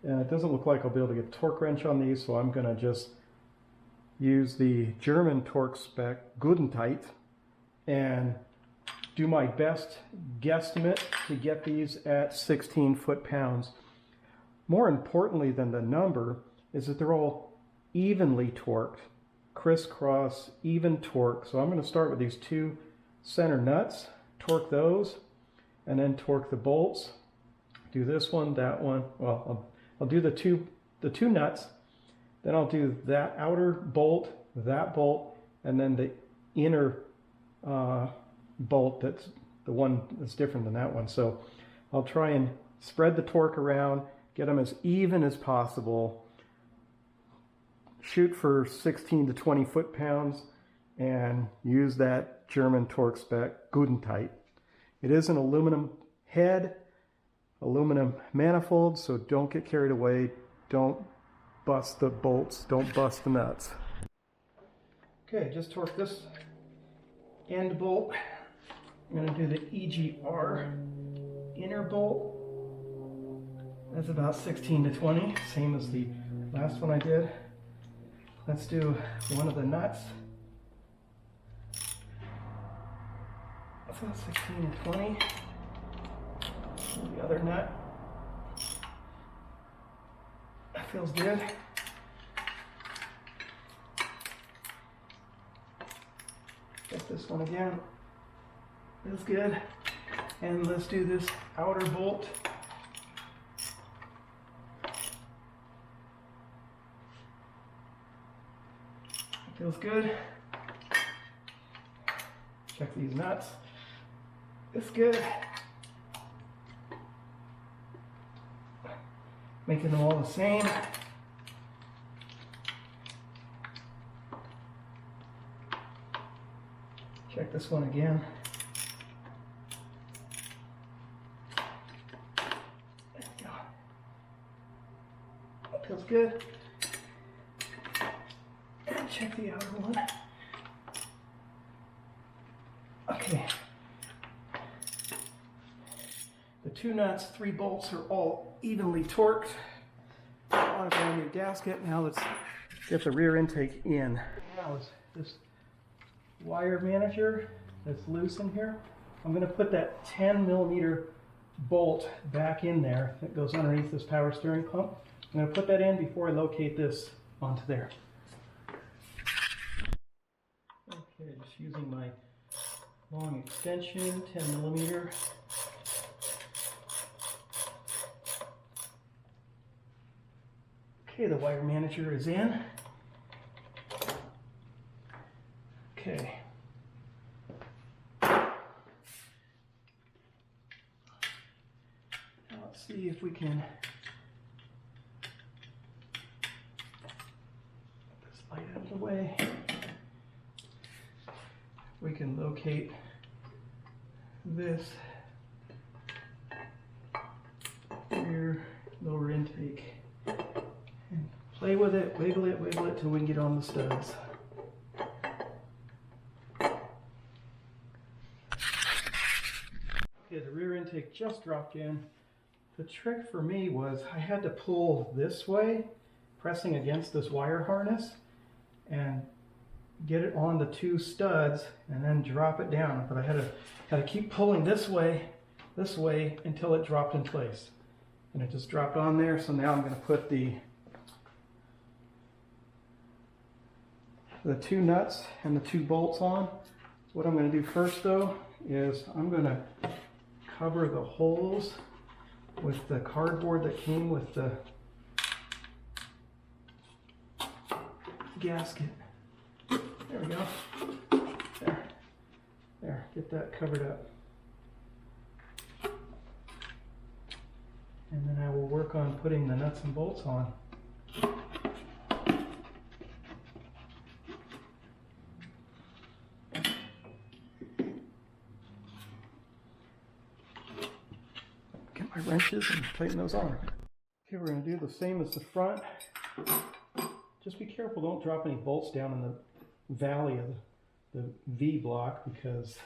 And it doesn't look like I'll be able to get a torque wrench on these, so I'm going to just use the German torque spec, good and tight, and do my best guesstimate to get these at 16 foot-pounds. More importantly than the number is that they're all evenly torqued, crisscross, even torque. So I'm going to start with these two center nuts, torque those, and then torque the bolts. Do this one, that one. Well, I'll do the two nuts, then I'll do that outer bolt, that bolt, and then the inner bolt that's the one that's different than that one. So I'll try and spread the torque around, get them as even as possible, shoot for 16 to 20 foot-pounds, and use that German torque spec, good and tight. It is an aluminum head, aluminum manifold, so don't get carried away. Don't bust the bolts, don't bust the nuts. Okay, just torque this end bolt. I'm going to do the EGR inner bolt. That's about 16 to 20, same as the last one I did. Let's do one of the nuts. That's about 16 to 20. The other nut. That feels good. Get this one again. Feels good. And let's do this outer bolt. Feels good. Check these nuts. It's good. Making them all the same. Check this one again. There we go. That feels good. And check the outer one. Okay. The two nuts, 3 bolts are all evenly torqued. On a brand new gasket. Now let's get the rear intake in. Now is this wire manager that's loose in here. I'm going to put that 10mm bolt back in there that goes underneath this power steering pump. I'm going to put that in before I locate this onto there. Okay, just using my long extension, 10mm. Okay, the wire manager is in. Okay. Now let's see if we can get this light out of the way. We can locate this rear lower intake. Play with it, wiggle it till we can get on the studs. Okay, the rear intake just dropped in. The trick for me was I had to pull this way, pressing against this wire harness, and get it on the 2 studs, and then drop it down. But I had to keep pulling this way until it dropped in place. And it just dropped on there, so now I'm going to put the 2 nuts and the 2 bolts on. What I'm going to do first though is I'm going to cover the holes with the cardboard that came with the gasket. There we go. There, get that covered up. And then I will work on putting the nuts and bolts on. wrenches and tighten those on. Okay, we're going to do the same as the front. Just be careful, don't drop any bolts down in the valley of the V block, because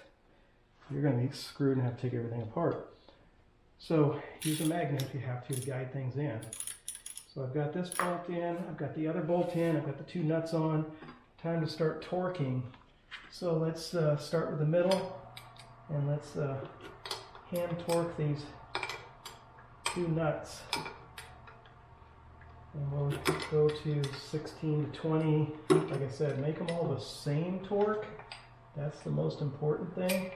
you're going to be screwed and have to take everything apart. So use a magnet if you have to guide things in. So I've got this bolt in, I've got the other bolt in, I've got the two nuts on. Time to start torquing. So let's start with the middle, and let's hand torque these two nuts. And we'll go to 16 to 20. Like I said, make them all the same torque. That's the most important thing.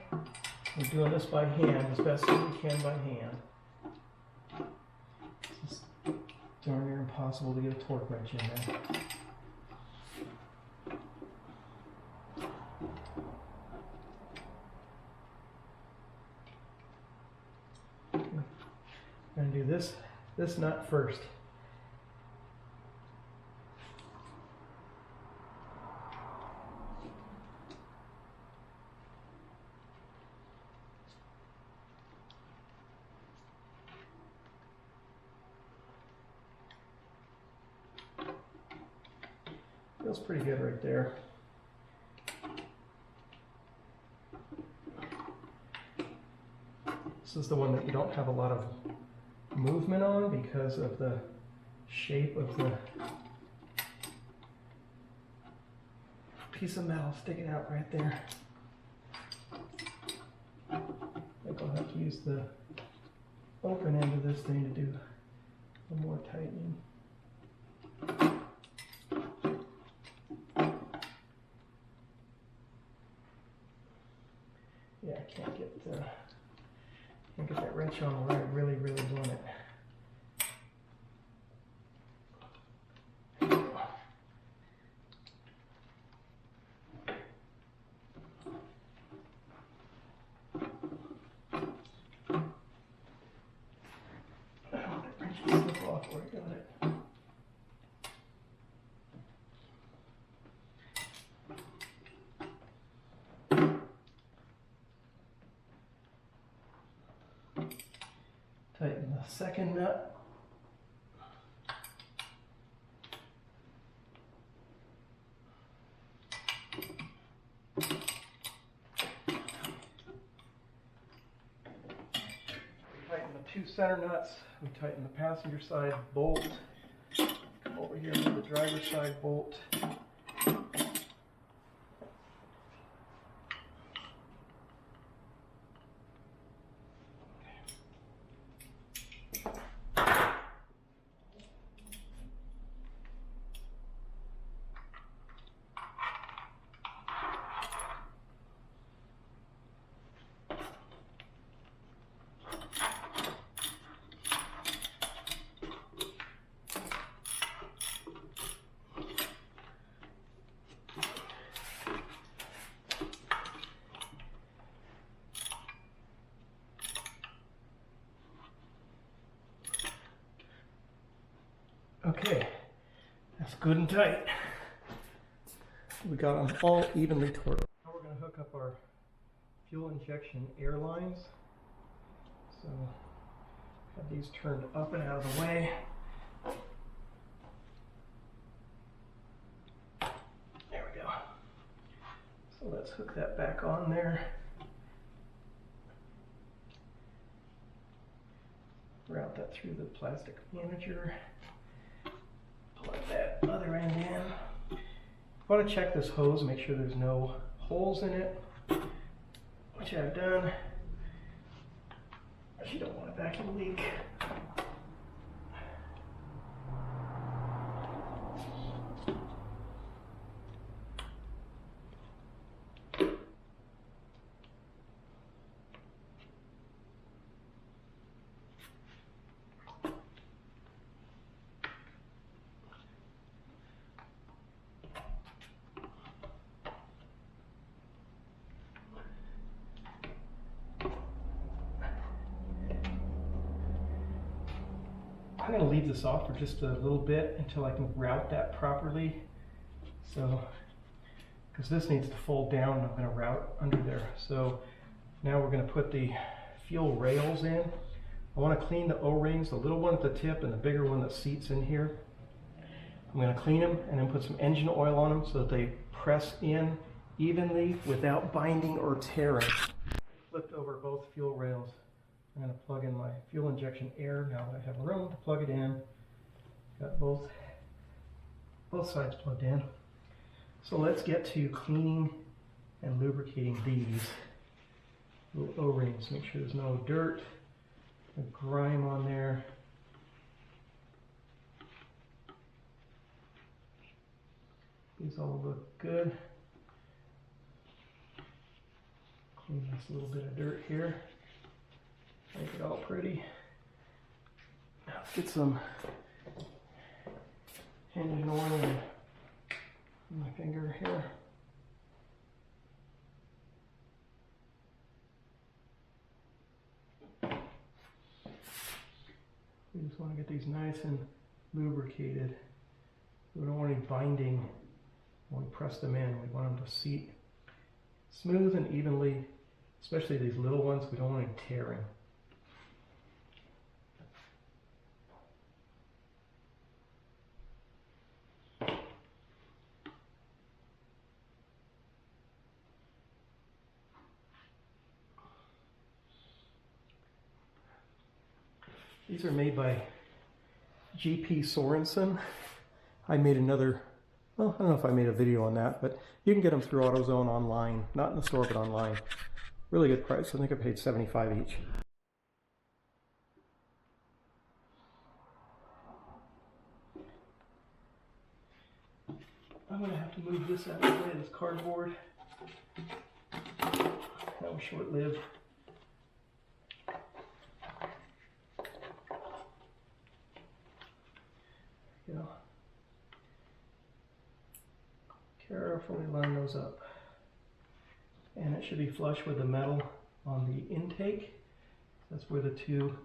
We're doing this by hand as best as we can by hand. It's just darn near impossible to get a torque wrench in there. I'm going to do this nut first. Feels pretty good right there. This is the one that you don't have a lot of movement on because of the shape of the piece of metal sticking out right there. I think I'll have to use the open end of this thing to do a more tightening. Yeah, I can't get that wrench on where I really want it. Slip off where I got it. Tighten the second nut. Tighten the two center nuts. We tighten the passenger side bolt. Come over here to the driver's side bolt. Okay, that's good and tight. We got them all evenly torqued. Now we're going to hook up our fuel injection air lines. So have these turned up and out of the way. There we go. So let's hook that back on there. Route that through the plastic manager. Plug that other end in. I want to check this hose, make sure there's no holes in it, which I've done. You don't want a vacuum leak. I'm going to leave this off for just a little bit until I can route that properly. So, because this needs to fold down, I'm going to route under there. So now we're going to put the fuel rails in. I want to clean the O-rings, the little one at the tip and the bigger one that seats in here. I'm going to clean them and then put some engine oil on them so that they press in evenly without binding or tearing. Flipped over both fuel rails. I'm going to plug in my fuel injection air now that I have room to plug it in. Got both sides plugged in. So let's get to cleaning and lubricating these little O-rings. Make sure there's no dirt or grime on there. These all look good. Clean this little bit of dirt here. Make it all pretty. Now let's get some engine oil in my finger here. We just want to get these nice and lubricated. We don't want any binding when we press them in. We want them to seat smooth and evenly, especially these little ones. We don't want any tearing. These are made by GP Sorensen. I made another, well, I don't know if I made a video on that, but you can get them through AutoZone online, not in the store, but online. Really good price. I think I paid $75 each. I'm gonna have to move this out of the way of this cardboard. That was short-lived. Carefully line those up. And it should be flush with the metal on the intake. That's where the two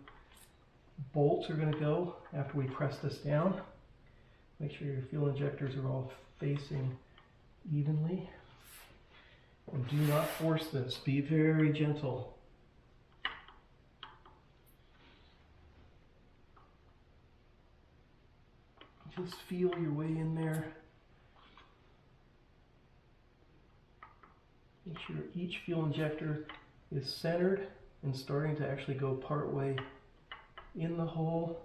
bolts are going to go after we press this down. Make sure your fuel injectors are all facing evenly. And do not force this. Be very gentle. Just feel your way in there. Make sure each fuel injector is centered and starting to actually go part way in the hole.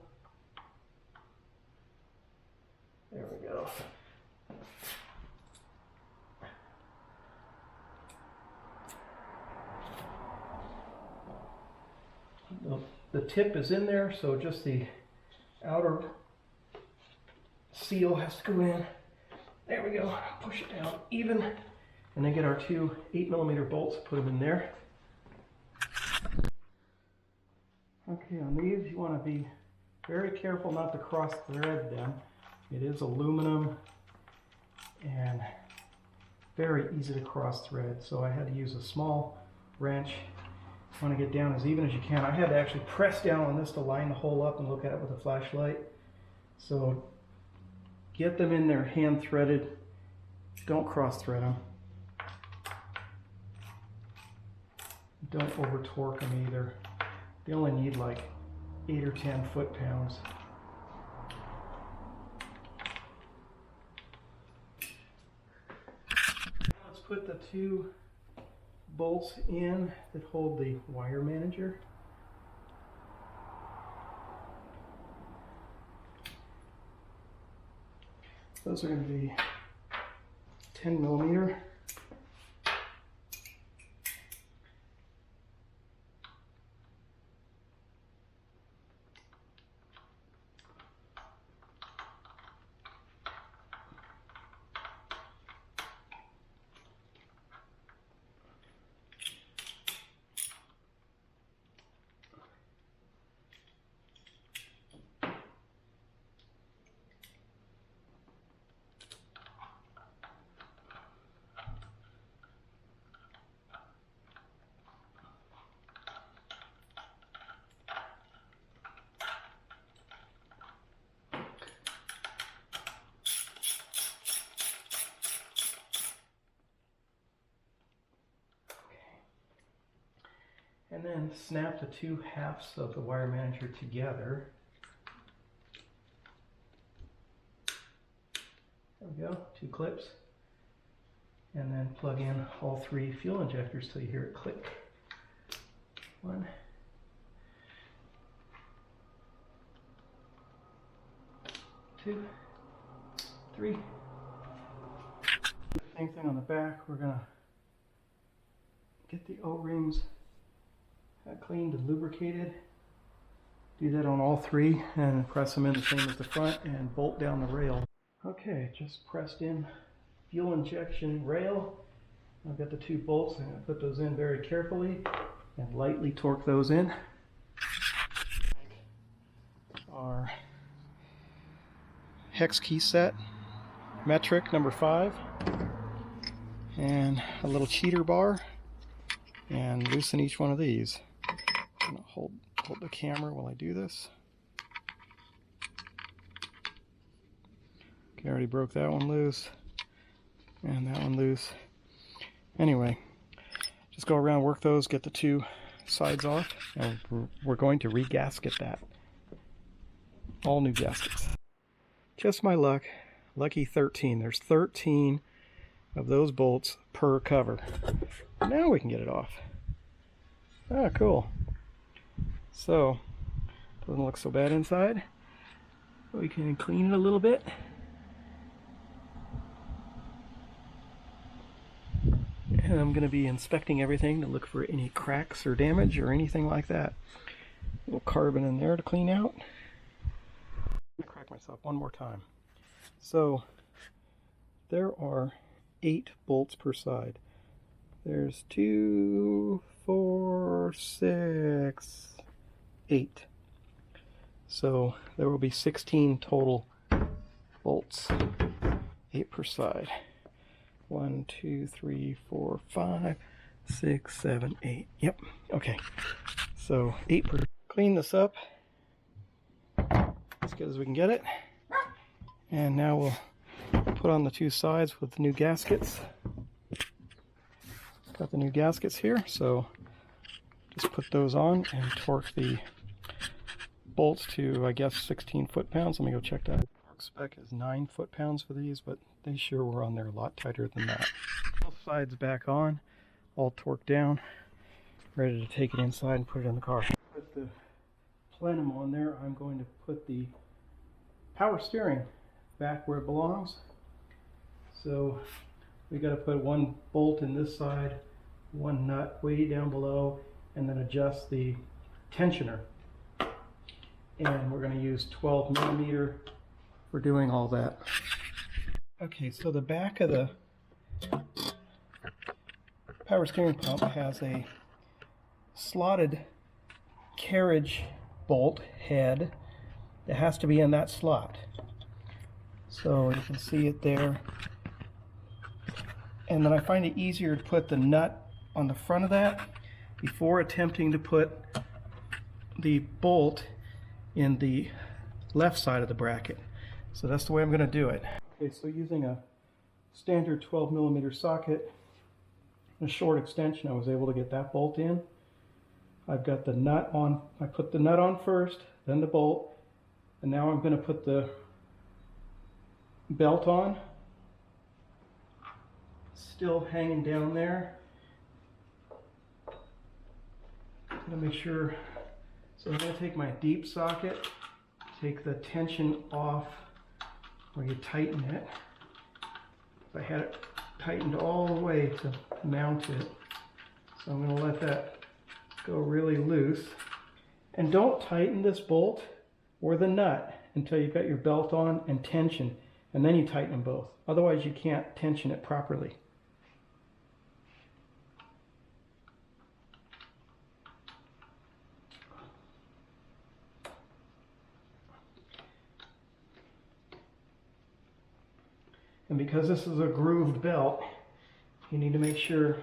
There we go. The tip is in there, so just the outer seal has to go in. There we go. Push it down even. And then get our two 8mm bolts, put them in there. Okay, on these you want to be very careful not to cross thread them. It is aluminum and very easy to cross thread, so I had to use a small wrench. You want to get down as even as you can. I had to actually press down on this to line the hole up and look at it with a flashlight. So get them in there hand threaded. Don't cross thread them. Don't over torque them either. They only need like 8 or 10 foot-pounds. Let's put the two bolts in that hold the wire manager. Those are going to be 10mm. And then snap the two halves of the wire manager together. There we go, 2 clips. And then plug in all 3 fuel injectors till you hear it click. 1, 2, 3. Same thing on the back. We're gonna get the O-rings cleaned and lubricated. Do that on all 3 and press them in the same as the front and bolt down the rail. Okay, just pressed in fuel injection rail. I've got the 2 bolts. I'm going to put those in very carefully and lightly torque those in. Our hex key set, metric number 5, and a little cheater bar, and loosen each one of these. I'm going to hold the camera while I do this. Okay, I already broke that one loose, and that one loose. Anyway, just go around, work those, get the 2 sides off, and we're going to re-gasket that. All new gaskets. Just my luck, lucky 13. There's 13 of those bolts per cover. Now we can get it off. Ah, cool. So, doesn't look so bad inside. We can clean it a little bit. And I'm going to be inspecting everything to look for any cracks or damage or anything like that. A little carbon in there to clean out. I'm going to crack myself one more time. So there are 8 bolts per side. There's 2, 4, 6, 8. So there will be 16 total bolts, 8 per side. 1, 2, 3, 4, 5, 6, 7, 8. Yep. Okay. So 8 per. Clean this up as good as we can get it. And now we'll put on the 2 sides with the new gaskets. Got the new gaskets here, so just put those on and torque the bolts to, I guess, 16 foot-pounds. Let me go check that. Spec is 9 foot-pounds for these, but they sure were on there a lot tighter than that. Both sides back on, all torqued down, ready to take it inside and put it in the car. Put the plenum on there. I'm going to put the power steering back where it belongs. So we got to put 1 bolt in this side, 1 nut way down below, and then adjust the tensioner. And we're going to use 12 millimeter for doing all that. Okay, so the back of the power steering pump has a slotted carriage bolt head that has to be in that slot. So you can see it there. And then I find it easier to put the nut on the front of that before attempting to put the bolt in the left side of the bracket. So that's the way I'm going to do it. Okay, so using a standard 12 millimeter socket, a short extension, I was able to get that bolt in. I've got the nut on. I put the nut on first, then the bolt, and now I'm going to put the belt on. Still hanging down there. I'm going to make sure. So I'm going to take my deep socket, take the tension off where you tighten it. I had it tightened all the way to mount it. So I'm going to let that go really loose. And don't tighten this bolt or the nut until you've got your belt on and tension, and then you tighten them both. Otherwise you can't tension it properly. And because this is a grooved belt, you need to make sure,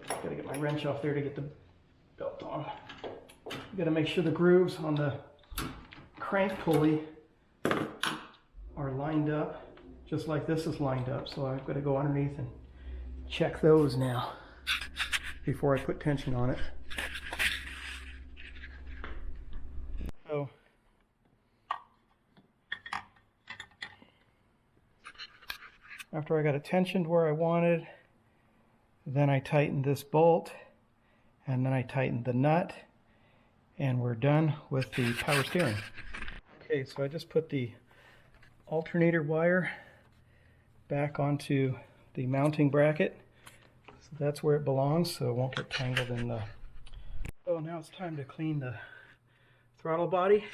gotta get my wrench off there to get the belt on. You gotta make sure the grooves on the crank pulley are lined up, just like this is lined up. So I've got to go underneath and check those now before I put tension on it. After I got it tensioned where I wanted, then I tightened this bolt, and then I tightened the nut, and we're done with the power steering. Okay, so I just put the alternator wire back onto the mounting bracket. So that's where it belongs, so it won't get tangled in the... Oh, now it's time to clean the throttle body.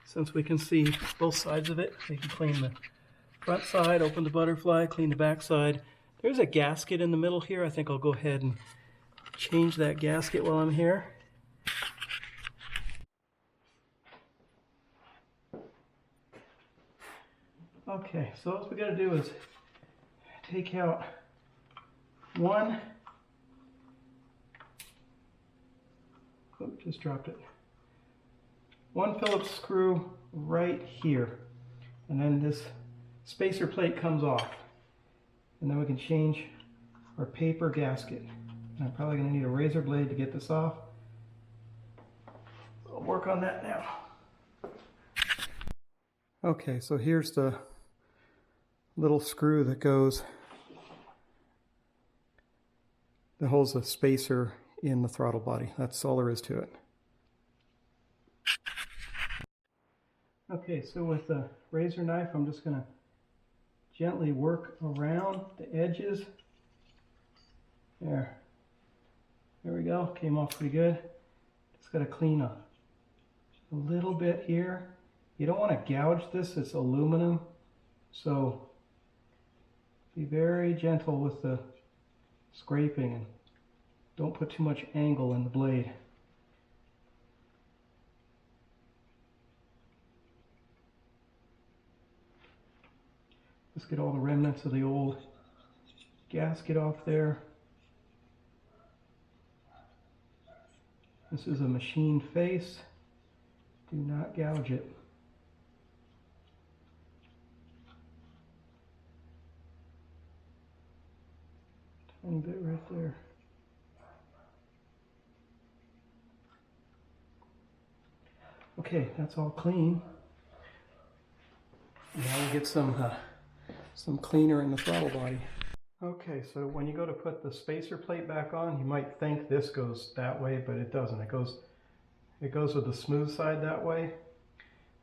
Since we can see both sides of it, we can clean the front side, open the butterfly, clean the back side. There's a gasket in the middle here. I think I'll go ahead and change that gasket while I'm here. Okay, so what we got to do is take out one, just dropped it, one Phillips screw right here, and then this spacer plate comes off, and then we can change our paper gasket. And I'm probably going to need a razor blade to get this off. I'll work on that now. Okay, so here's the little screw that holds the spacer in the throttle body. That's all there is to it. Okay, so with the razor knife, I'm just going to gently work around the edges. There we go, came off pretty good. Just got to clean up a little bit here. You don't want to gouge this, it's aluminum, so be very gentle with the scraping and don't put too much angle in the blade. Let's get all the remnants of the old gasket off there. This is a machined face. Do not gouge it. Tiny bit right there. Okay, that's all clean. Now we get some cleaner in the throttle body. Okay, so when you go to put the spacer plate back on, you might think this goes that way, but it doesn't. It goes with the smooth side that way,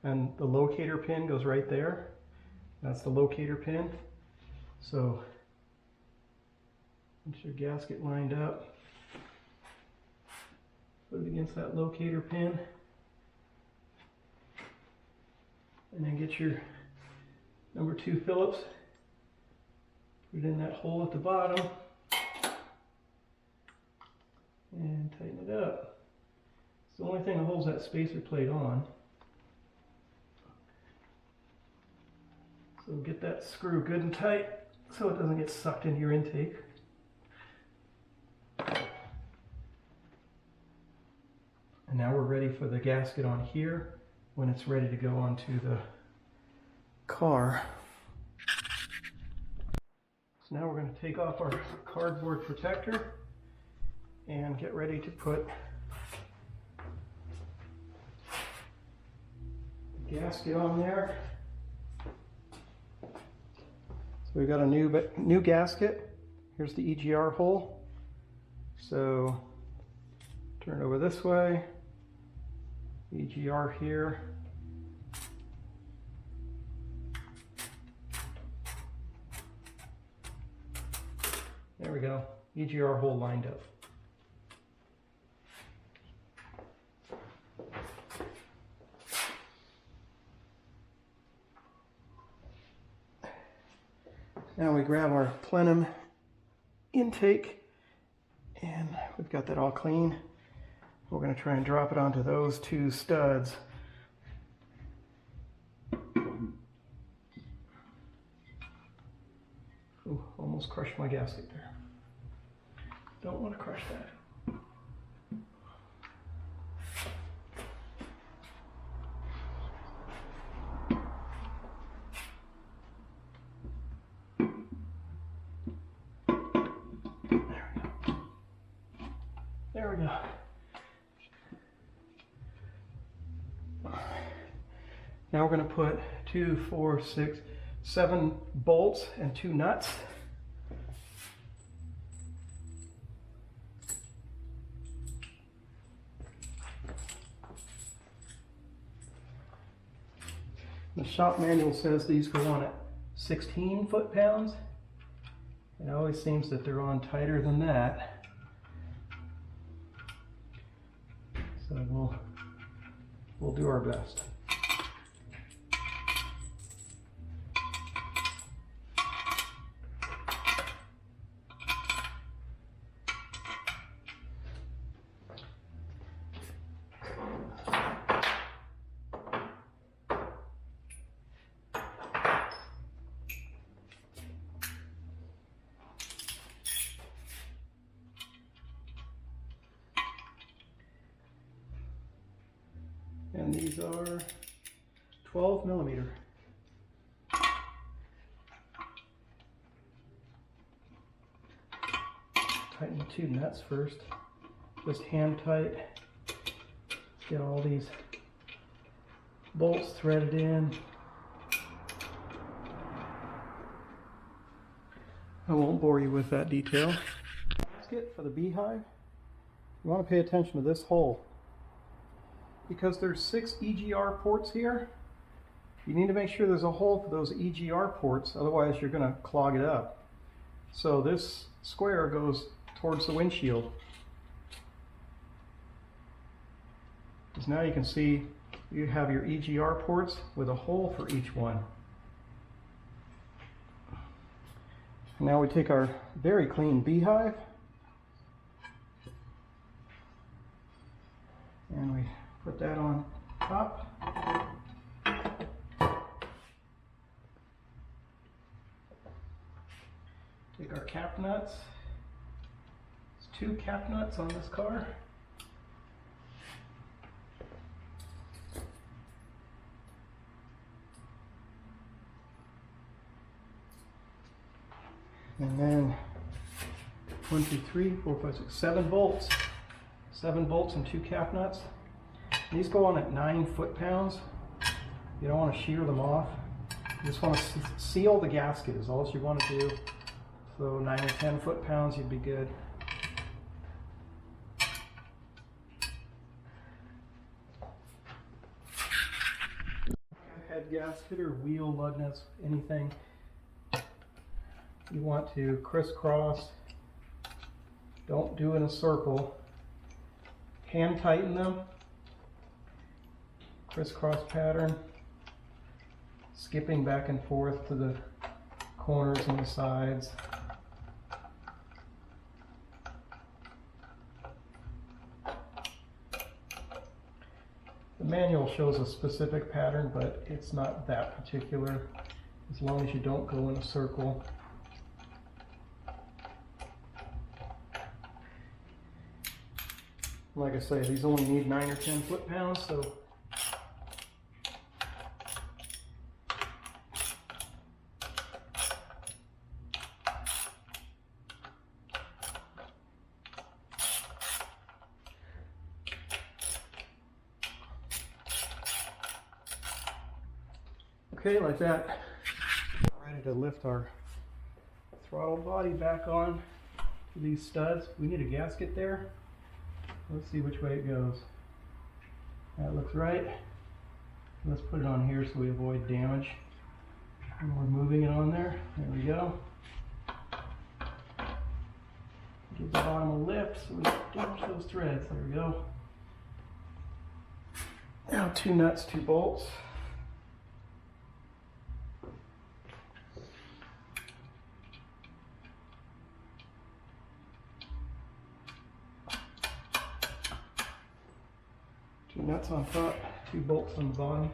and the locator pin goes right there. That's the locator pin. So get your gasket lined up, put it against that locator pin, and then get your number 2 Phillips, put it in that hole at the bottom, and tighten it up. It's the only thing that holds that spacer plate on. So get that screw good and tight so it doesn't get sucked into your intake. And now we're ready for the gasket on here when it's ready to go onto the car. So now we're going to take off our cardboard protector and get ready to put the gasket on there. So we've got a new gasket. Here's the EGR hole. So turn it over this way. EGR here. There we go. EGR hole lined up. Now we grab our Plenum intake, and we've got that all clean. We're going to try and drop it onto those 2 studs. Ooh, almost crushed my gasket there. Don't want to crush that. There we go. Now we're going to put 2, 4, 6, 7 bolts and 2 nuts. The shop manual says these go on at 16 foot-pounds. It always seems that they're on tighter than that. So we'll do our best. And these are 12 millimeter. Tighten the 2 nuts first, just hand tight. Get all these bolts threaded in. I won't bore you with that detail. Gasket for the Beehive. You want to pay attention to this hole. Because there's 6 EGR ports here, you need to make sure there's a hole for those EGR ports, otherwise you're going to clog it up. So this square goes towards the windshield. Because now you can see you have your EGR ports with a hole for each one. Now we take our very clean Beehive and we put that on top. Take our cap nuts. There's 2 cap nuts on this car. And then 1, 2, 3, 4, 5, 6, 7 bolts. 7 bolts and 2 cap nuts. These go on at 9 foot-pounds. You don't want to shear them off. You just want to seal the gasket is all you want to do. So 9 or 10 foot-pounds, you'd be good. Head gasket or wheel lug nuts, anything. You want to crisscross. Don't do in a circle. Hand tighten them. Crisscross pattern, skipping back and forth to the corners and the sides. The manual shows a specific pattern, but it's not that particular, as long as you don't go in a circle. Like I say, these only need 9 or 10 foot-pounds, so okay, like that. Ready to lift our throttle body back on to these studs. We need a gasket there. Let's see which way it goes. That looks right. Let's put it on here so we avoid damage. And we're moving it on there. There we go. Give the bottom a lift so we don't damage those threads. There we go. Now 2 nuts, 2 bolts. Nuts on top, 2 bolts on the bottom.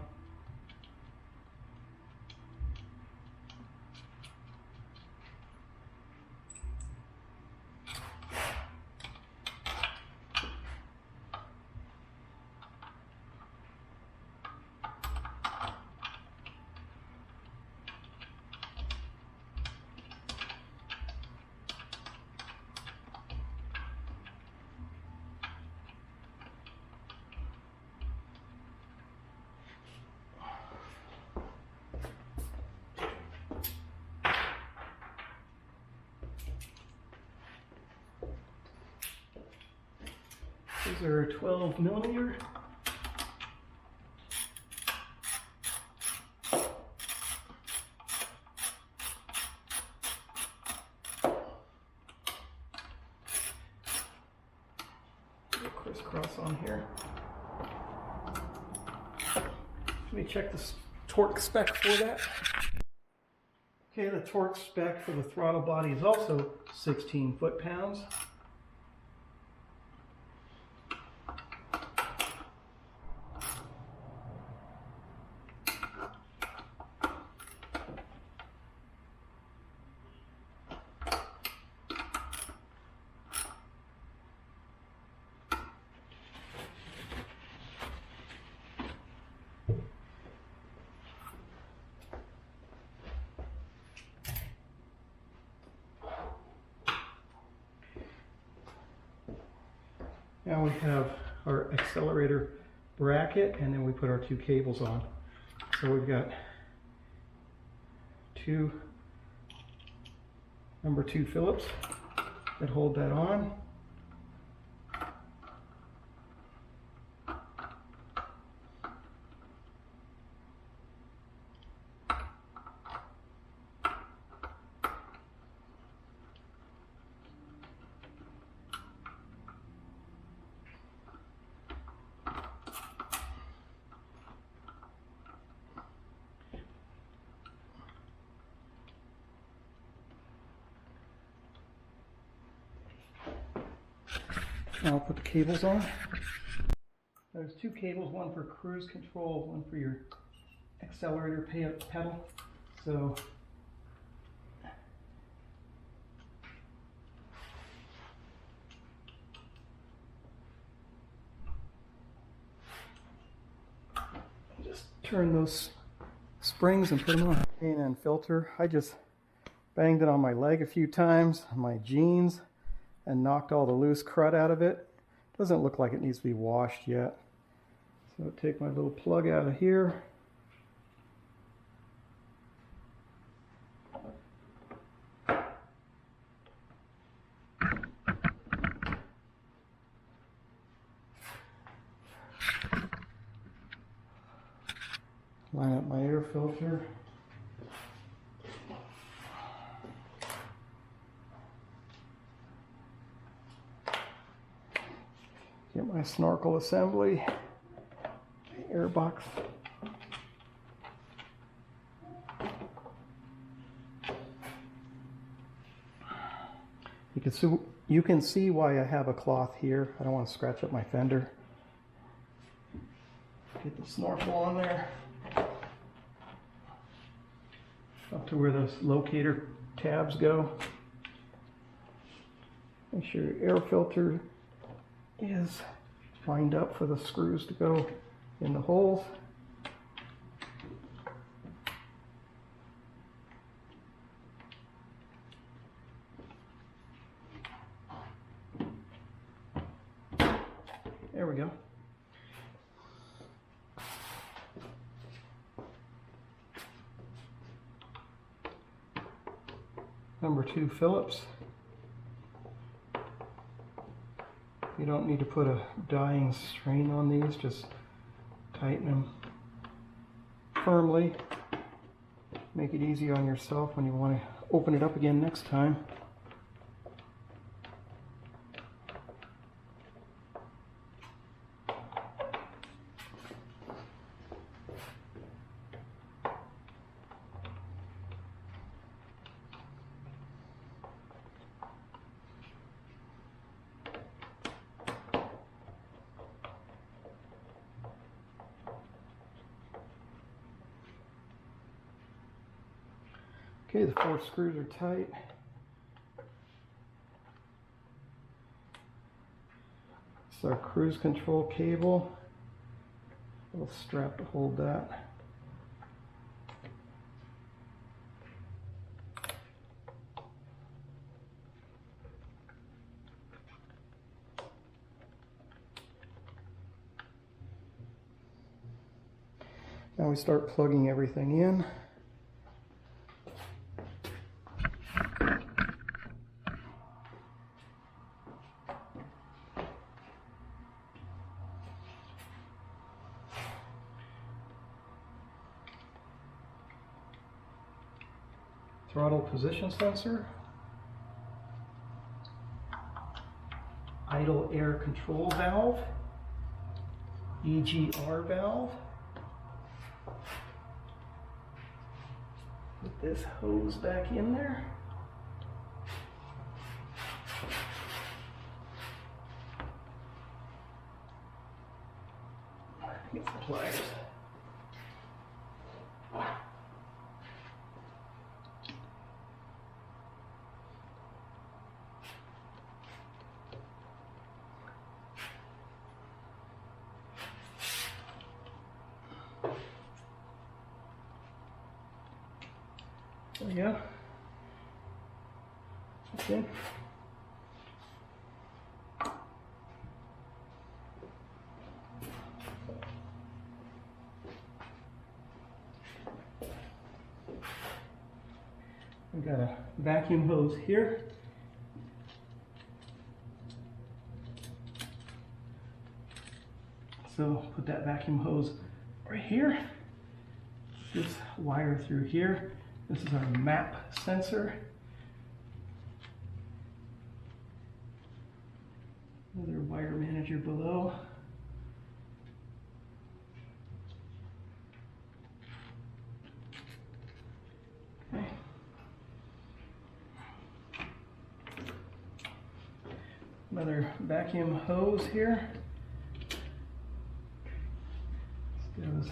These are 12 millimeter. Crisscross on here. Let me check the torque spec for that. Okay, the torque spec for the throttle body is also 16 foot-pounds. Now we have our accelerator bracket, and then we put our two cables on. So we've got two number 2 Phillips that hold that on. Now I'll put the cables on. There's 2 cables, one for cruise control, one for your accelerator pedal. So just turn those springs and put them on. And filter, I just banged it on my leg a few times, on my jeans, and knocked all the loose crud out of it. Doesn't look like it needs to be washed yet. So I'll take my little plug out of here. Line up my air filter. Get my snorkel assembly, air box. You can see why I have a cloth here. I don't want to scratch up my fender. Get the snorkel on there, up to where those locator tabs go. Make sure your air filter is lined up for the screws to go in the holes. There we go. Number 2 Phillips. You don't need to put a dying strain on these, just tighten them firmly. Make it easy on yourself when you want to open it up again next time. Okay, the 4 screws are tight. It's our cruise control cable. A little strap to hold that. Now we start plugging everything in. throttle position sensor, idle air control valve, EGR valve. Put this hose back in there. Get some pliers. There we go. Okay. We've got a vacuum hose here. So put that vacuum hose right here. This wire through here. This is our map sensor. Another wire manager below. Okay. Another vacuum hose here. This goes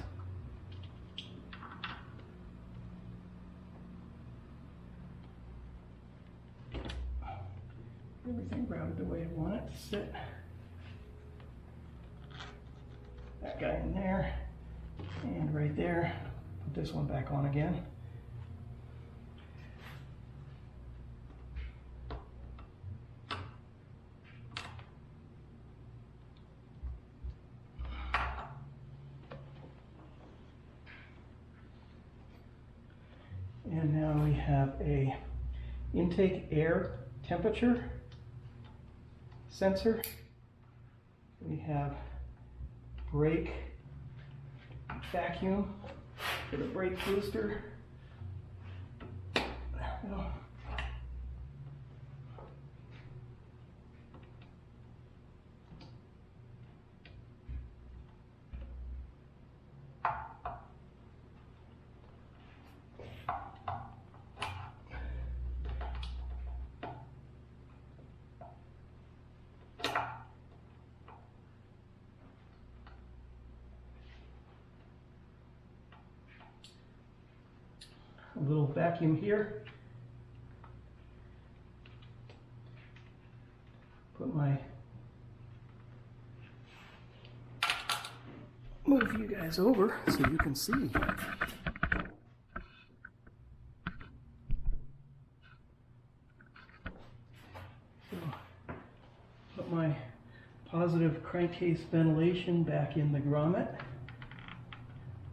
everything routed the way I want it to sit. That guy in there, and right there. Put this one back on again. And now we have a intake air temperature sensor. We have brake vacuum for the brake booster. There we go. A little vacuum here. Put my, move you guys over so you can see. So, put my positive crankcase ventilation back in the grommet.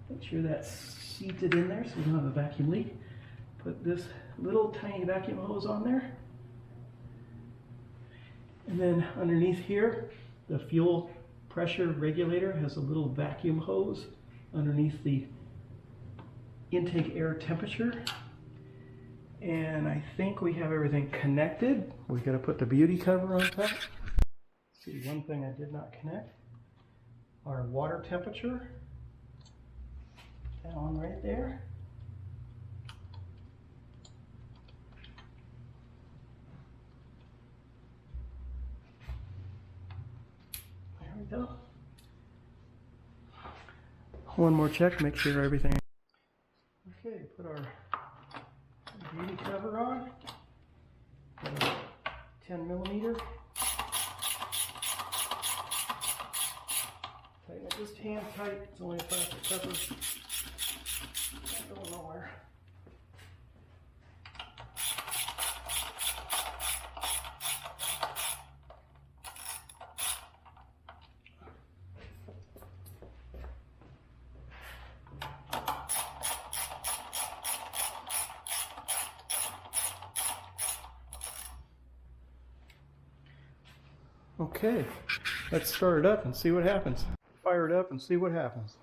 Make sure that's seated in there so we don't have a vacuum leak. Put this little tiny vacuum hose on there. And then underneath here, the fuel pressure regulator has a little vacuum hose underneath the intake air temperature. And I think we have everything connected. We got to put the beauty cover on top. See, one thing I did not connect, our water temperature. That on right there. There we go. One more check, make sure everything. Okay, put our beauty cover on. Got a 10mm. Tighten it just hand tight. It's only a plastic cover. Not going nowhere. Okay, let's start it up and see what happens. Fire it up and see what happens.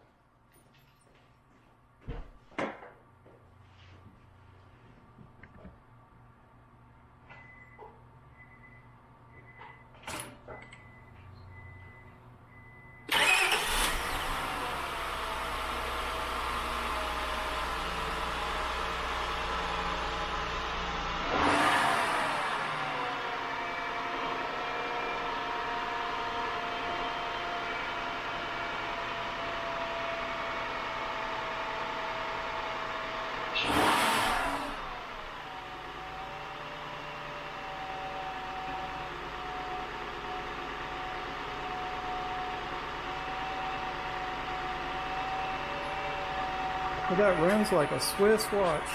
But that runs like a Swiss watch.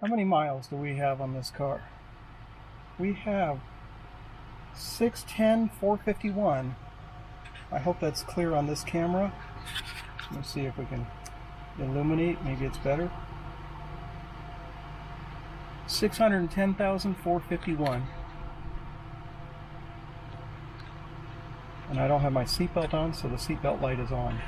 How many miles do we have on this car? We have 610,451. I hope that's clear on this camera. Let's see if we can illuminate, maybe it's better. 610,451. And I don't have my seatbelt on, so the seatbelt light is on.